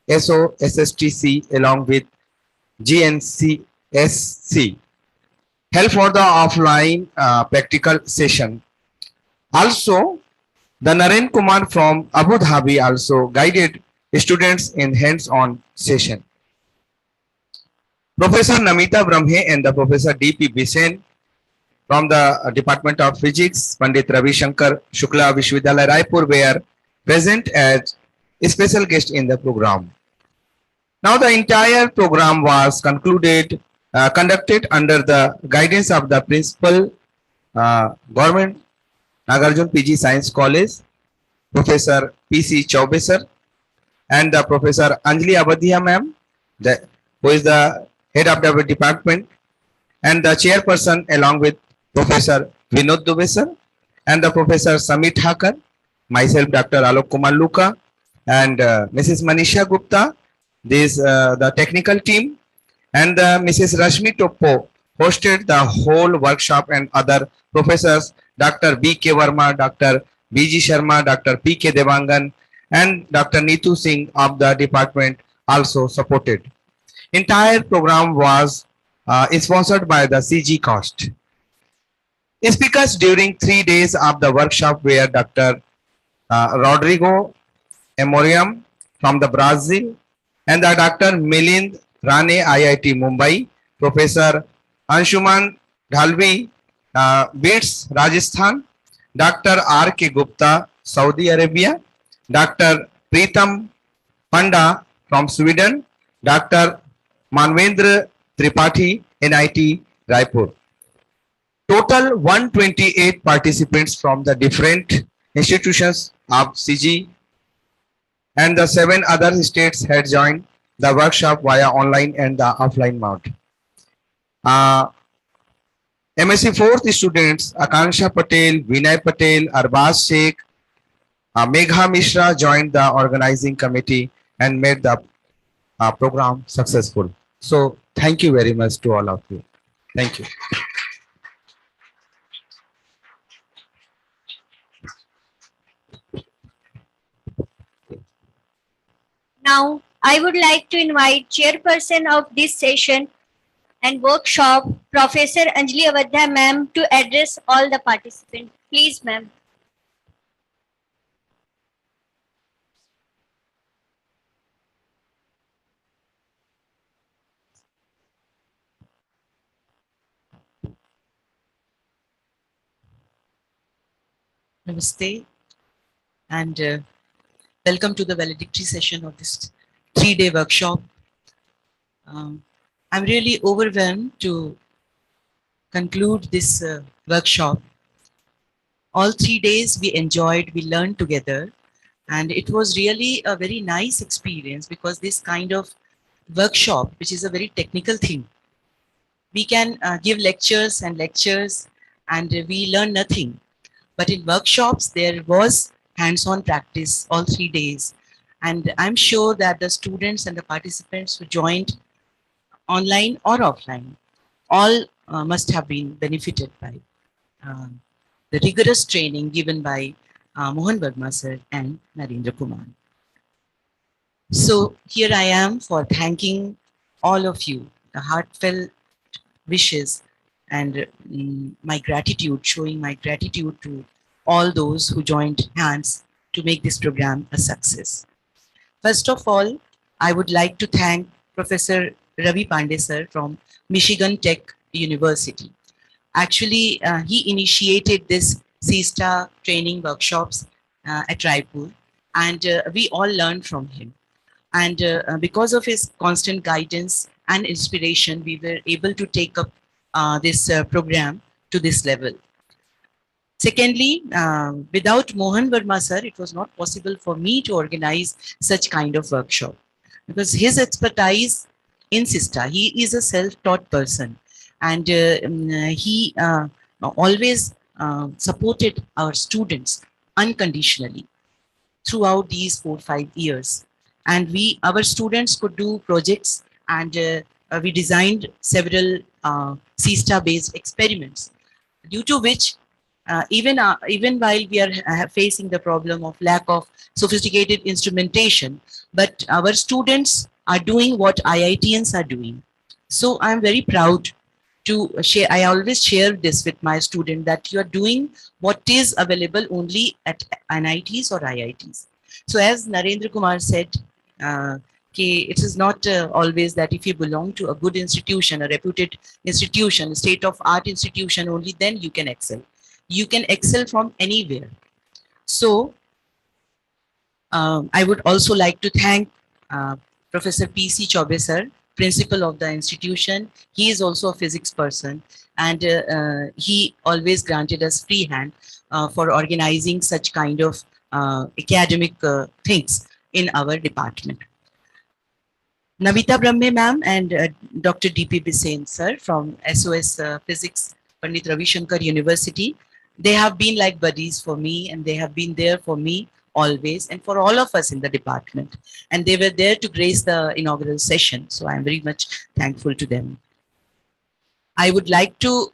SSTC along with GNSC help for the offline practical session. Also, the Naren Kumar from Abu Dhabi also guided students in hands-on session. Professor Namita Brahme and the Professor D.P. Bisen from the Department of Physics, Pandit Ravi Shankar Shukla Vishwavidyalaya Raipur were present as special guests in the program. Now the entire program was conducted under the guidance of the principal Government Nagarjun PG Science College, Professor P.C. Chaube sir, and the Professor Anjali Abadhiya ma'am, who is the head of the department, and the chairperson along with Professor Vinod Dubey sir, and the Professor Samit Thakur, myself Dr. Alok Kumar Luka, and Mrs. Manisha Gupta, this the technical team, and Mrs. Rashmi Topo hosted the whole workshop, and other professors Dr. B.K. Verma, Dr. B.G. Sharma, Dr. P.K. Devangan, and Dr. Neetu Singh of the department also supported. Entire program was sponsored by the CG cost. Speakers during 3 days of the workshop were Dr. Rodrigo Emoriam from the Brazil, and the Dr. Milind Rane, IIT Mumbai, Professor Anshuman Dhalvi, Beats, Rajasthan, Dr. R.K. Gupta, Saudi Arabia, Dr. Preetham Panda from Sweden, Dr. Manvendra Tripathi, NIT Raipur. Total 128 participants from the different institutions of CG, and the 7 other states had joined the workshop via online and the offline mode. MSc 4th students Akansha Patel, Vinay Patel, Arbaz Sheikh, Megha Mishra joined the organizing committee and made the program successful. So thank you very much to all of you. Thank you. Now, I would like to invite chairperson of this session and workshop, Professor Anjali Abadhiya ma'am, to address all the participants. Please, ma'am. Namaste, and welcome to the valedictory session of this 3-day workshop. I'm really overwhelmed to conclude this workshop. All 3 days we enjoyed, we learned together, and it was really a very nice experience, because this kind of workshop, which is a very technical thing, we can give lectures and we learn nothing. But in workshops, there was hands-on practice all 3 days. And I'm sure that the students and the participants who joined online or offline, all must have been benefited by the rigorous training given by Mohan Verma sir and Narendra Kumar. So here I am for thanking all of you, the heartfelt wishes and my gratitude, showing my gratitude to all those who joined hands to make this program a success. First of all, I would like to thank Professor Ravi Pandey sir from Michigan Tech University. Actually, he initiated this CSTA training workshops at Raipur, and we all learned from him. And because of his constant guidance and inspiration, we were able to take up this program to this level. Secondly, without Mohan Verma sir, it was not possible for me to organize such kind of workshop, because his expertise in SISTA, he is a self-taught person, and he always supported our students unconditionally throughout these 4-5 years. And our students could do projects, and we designed several SISTA-based experiments, due to which even while we are facing the problem of lack of sophisticated instrumentation, but our students are doing what IITians are doing. So I'm very proud to share. I always share this with my student, that you are doing what is available only at NITs or IITs. So as Narendra Kumar said, it is not always that if you belong to a good institution, a reputed institution, a state-of-art institution only, then you can excel. You can excel from anywhere. So I would also like to thank Professor P.C. Chaube sir, principal of the institution. He is also a physics person, and he always granted us free hand for organizing such kind of academic things in our department. Navita Brahme ma'am and Dr. D.P. Bisain sir from SOS Physics, Pandit Ravi Shankar University. They have been like buddies for me, and they have been there for me always, and for all of us in the department. And they were there to grace the inaugural session. So I'm very much thankful to them. I would like to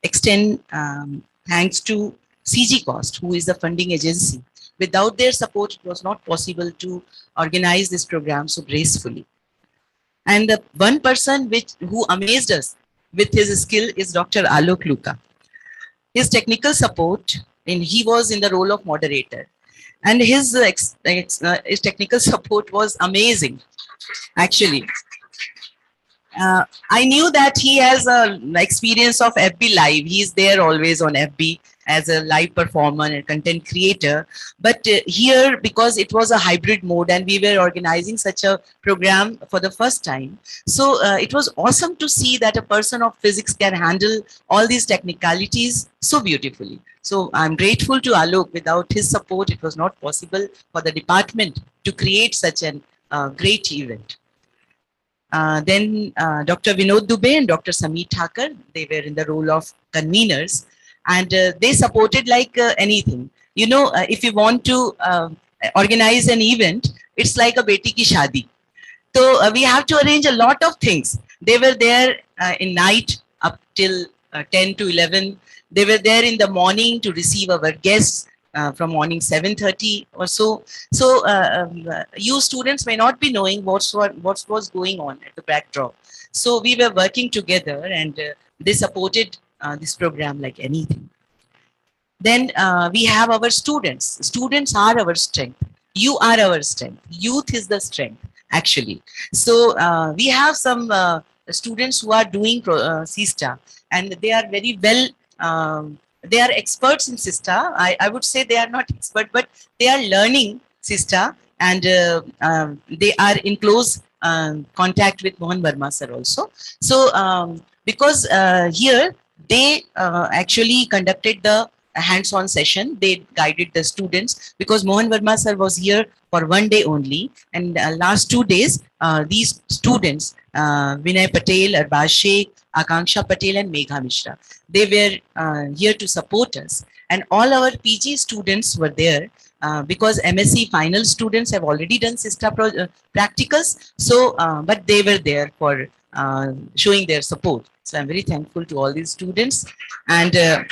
extend thanks to CG Cost, who is the funding agency. Without their support, it was not possible to organize this program so gracefully. And the one person who amazed us with his skill is Dr. Alok Luka. His technical support, and he was in the role of moderator, and his technical support was amazing, actually. I knew that he has an experience of FB Live. He's there always on FB as a live performer and content creator. But here, because it was a hybrid mode and we were organizing such a program for the first time, so it was awesome to see that a person of physics can handle all these technicalities so beautifully. So I'm grateful to Alok. Without his support, it was not possible for the department to create such a great event. Then Dr. Vinod Dubey and Dr. Sameer Thakur, they were in the role of conveners, and they supported like anything. You know, if you want to organize an event, it's like a beti ki shadi. So we have to arrange a lot of things. They were there in night up till 10 to 11. They were there in the morning to receive our guests from morning 7:30 or so. So you students may not be knowing what was going on at the backdrop. So we were working together, and they supported this program like anything. Then we have our students. Students are our strength. You are our strength. Youth is the strength, actually. So we have some students who are doing SISTA, and they are very well, they are experts in SISTA. I would say they are not expert, but they are learning SISTA, and they are in close contact with Mohan Verma sir also. So because here they actually conducted the hands-on session, they guided the students, because Mohan Verma sir was here for one day only, and last 2 days these students, Vinay Patel, Arbaz Sheikh, Akanksha Patel and Megha Mishra, they were here to support us, and all our PG students were there because MSc final students have already done SISTA practicals. So but they were there for showing their support. So I'm very thankful to all these students and the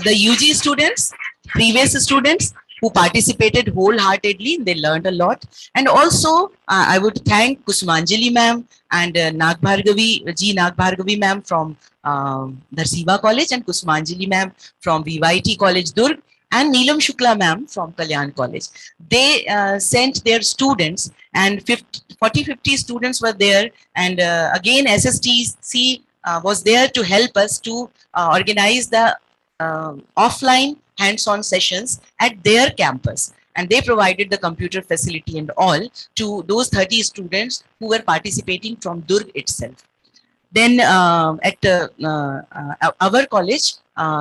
UG students, previous students who participated wholeheartedly. They learned a lot. And also I would thank Kusmanjali ma'am and Nag Bhargavi ma'am from Dharsiva College and Kusmanjali ma'am from VYT College Durg and Neelam Shukla ma'am from Kalyan College. They sent their students and 40-50 students were there, and again SSTC was there to help us to organize the offline hands-on sessions at their campus, and they provided the computer facility and all to those 30 students who were participating from Durg itself. Then at our college,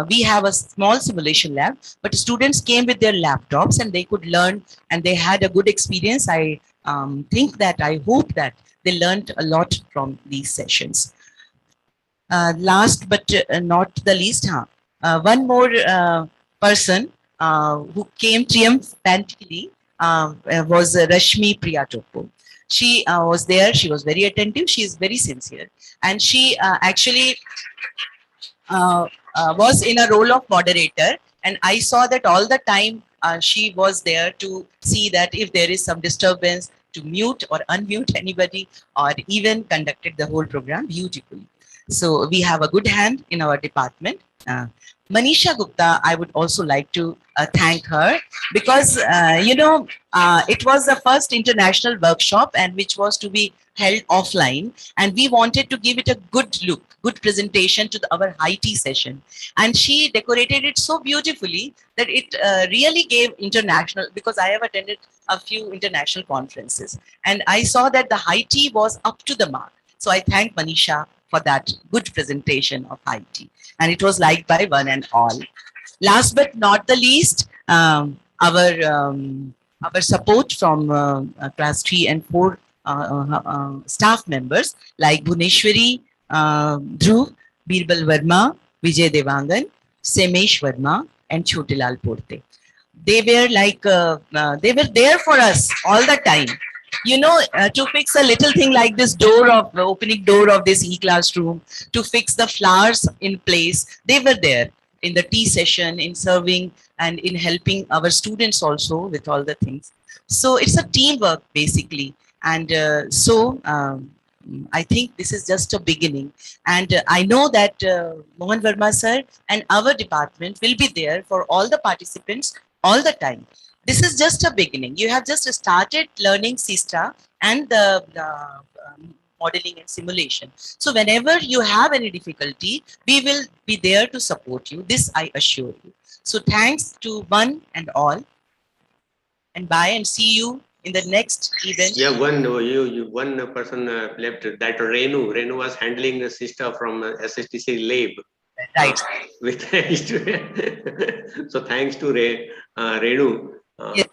we have a small simulation lab, but students came with their laptops and they could learn and they had a good experience. I hope that they learned a lot from these sessions. Last but not the least, one more person who came triumphantly was Rashmi Priyatopo. She was there. She was very attentive. She is very sincere. And she actually was in a role of moderator. And I saw that all the time she was there to see that if there is some disturbance, to mute or unmute anybody, or even conducted the whole program beautifully. So we have a good hand in our department. Manisha Gupta, I would also like to thank her because, it was the first international workshop and which was to be held offline. And we wanted to give it a good look, good presentation to our high tea session. And she decorated it so beautifully that it really gave international, because I have attended a few international conferences. And I saw that the high tea was up to the mark. So I thank Manisha for that good presentation of high tea. And it was liked by one and all. Last but not the least, our support from class 3 and 4 staff members like Bhuneshwari, Dhruv, Birbal Verma, Vijay Devangan, Semesh Verma, and Chotilal Porte. They were like, they were there for us all the time. To fix a little thing like this opening door of this e-classroom, to fix the flowers in place, they were there in the tea session, in serving and in helping our students also with all the things. So it's a teamwork basically. And I think this is just a beginning. And I know that Mohan Verma sir and our department will be there for all the participants all the time. This is just a beginning. You have just started learning SISTA and the modeling and simulation. So whenever you have any difficulty, we will be there to support you. This I assure you. So thanks to one and all. And bye and see you in the next event. Yeah, one person left, that Renu. Renu was handling the SISTA from SSTC lab. Right. With so thanks to Renu. Yes.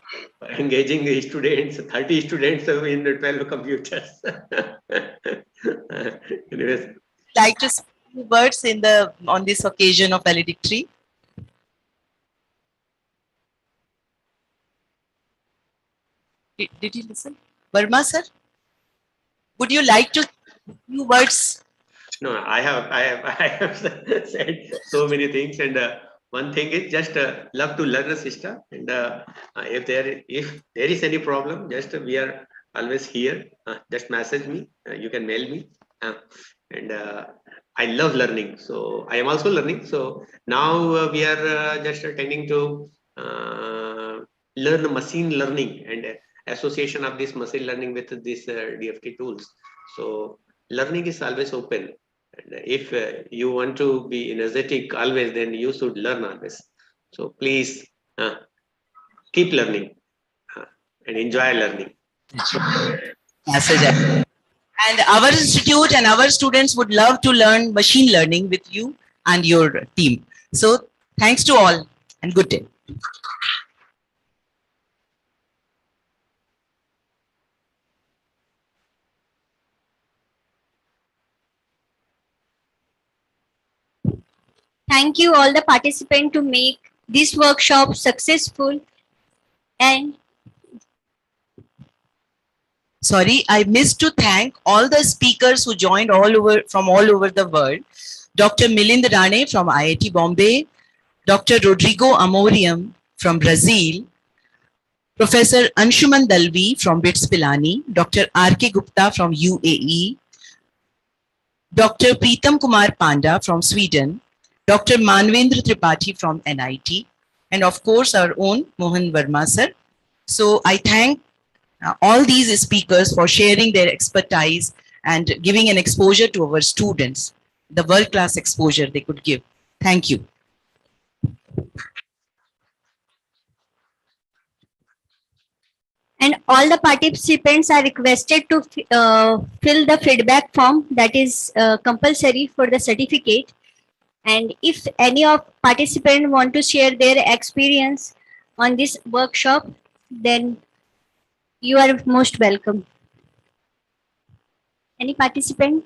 Engaging the students, 30 students in 12 computers. Anyways. Like to say words on this occasion of valedictory. Did you listen? Verma sir, would you like to say a few words? No, I have said so many things, and one thing is just love to learn a system, and if there is any problem, just we are always here. Just message me. You can mail me, and I love learning. So I am also learning. So now we are just attending to learn machine learning and association of this machine learning with this DFT tools. So learning is always open. And if you want to be energetic always, then you should learn always. So please keep learning and enjoy learning. And our institute and our students would love to learn machine learning with you and your team. So thanks to all and good day. Thank you all the participants to make this workshop successful, and Sorry, I missed to thank all the speakers who joined from all over the world. Dr. Milind Rane from IIT Bombay, Dr. Rodrigo Amorium from Brazil, Professor Anshuman Dalvi from BITS Pilani, Dr. R.K. Gupta from UAE, Dr. Preetam Kumar Panda from Sweden, Dr. Manvendra Tripathi from NIT, and of course our own Mohan Verma sir. So I thank all these speakers for sharing their expertise and giving an exposure to our students, the world-class exposure they could give. Thank you. And all the participants are requested to fill the feedback form that is compulsory for the certificate. And if any of participants want to share their experience on this workshop, then you are most welcome. Any participant?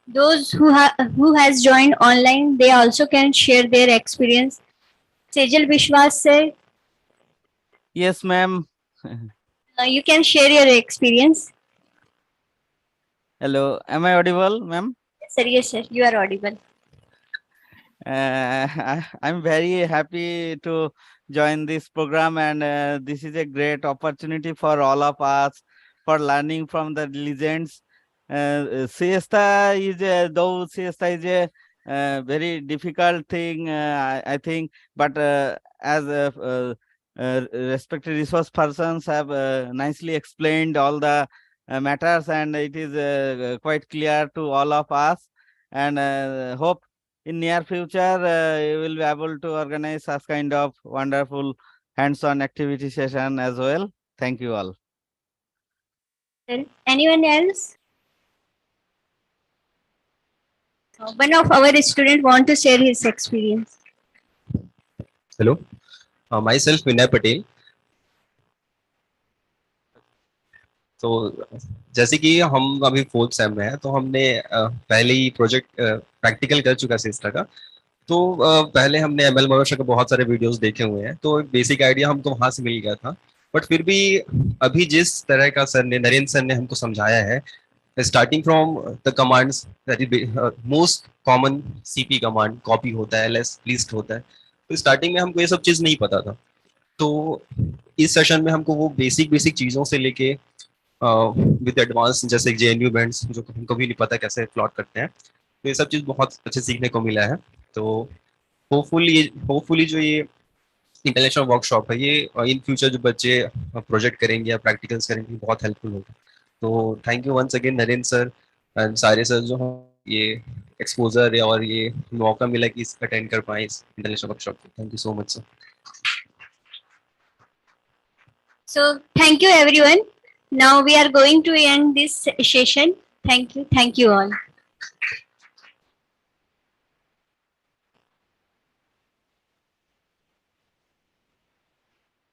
Those who has joined online, they also can share their experience. Sejal Vishwas sir, Yes, ma'am. you can share your experience. Hello, am I audible, ma'am? Yes, sir, you are audible. I'm very happy to join this program, and this is a great opportunity for all of us for learning from the legends. Siesta is though siesta is a very difficult thing, I think, but as respected resource persons have nicely explained all the matters, and it is quite clear to all of us, and hope in near future you will be able to organize such kind of wonderful hands-on activity session as well. Thank you all. Anyone else? One of our students want to share his experience. Hello, myself Vinay Patel. तो जैसे कि हम अभी 4th same में हैं, तो हमने पहले ही प्रोजेक्ट प्रैक्टिकल कर चुका है इसका का। तो पहले हमने एमएल मवेशा के बहुत सारे वीडियोस देखे हुए हैं, तो बेसिक आइडिया हमको वहां से मिल गया था। बट फिर भी अभी जिस तरह का सर ने नरेंद्र सर ने हमको समझाया है, starting from the commands that is most common CP command copy होता है, एलएस लिस्ट होता है। तो स्टार्टिंग में हमको ये सब चीज़ नहीं पता था। तो इस सेशन में हमको वो बेसिक चीज़ों से लेके विद एडवांस जैसे जेएनयू बैंड्स जो हमको भी नहीं पता कैसे प्लॉट करते हैं, तो ये सब चीज़ बहुत अच्छे सीखने को मिला है। तो होपफुली जो ये इंटरनेशनल वर्कशॉप है, ये इन फ्यूचर जो बच्चे प्रोजेक्ट करेंगे या प्रैक्टिकल्स करेंगे बहुत हेल्पफुल होगा। तो thank you once again Narendra sir and सारे सर जो ये एक्सपोजर और ये मौका मिला कि इस अटेंड कर पाए इस इंटरनेशनल वर्कशॉप को। Thank you so much sir. So thank you everyone. Now we are going to end this session. Thank you all.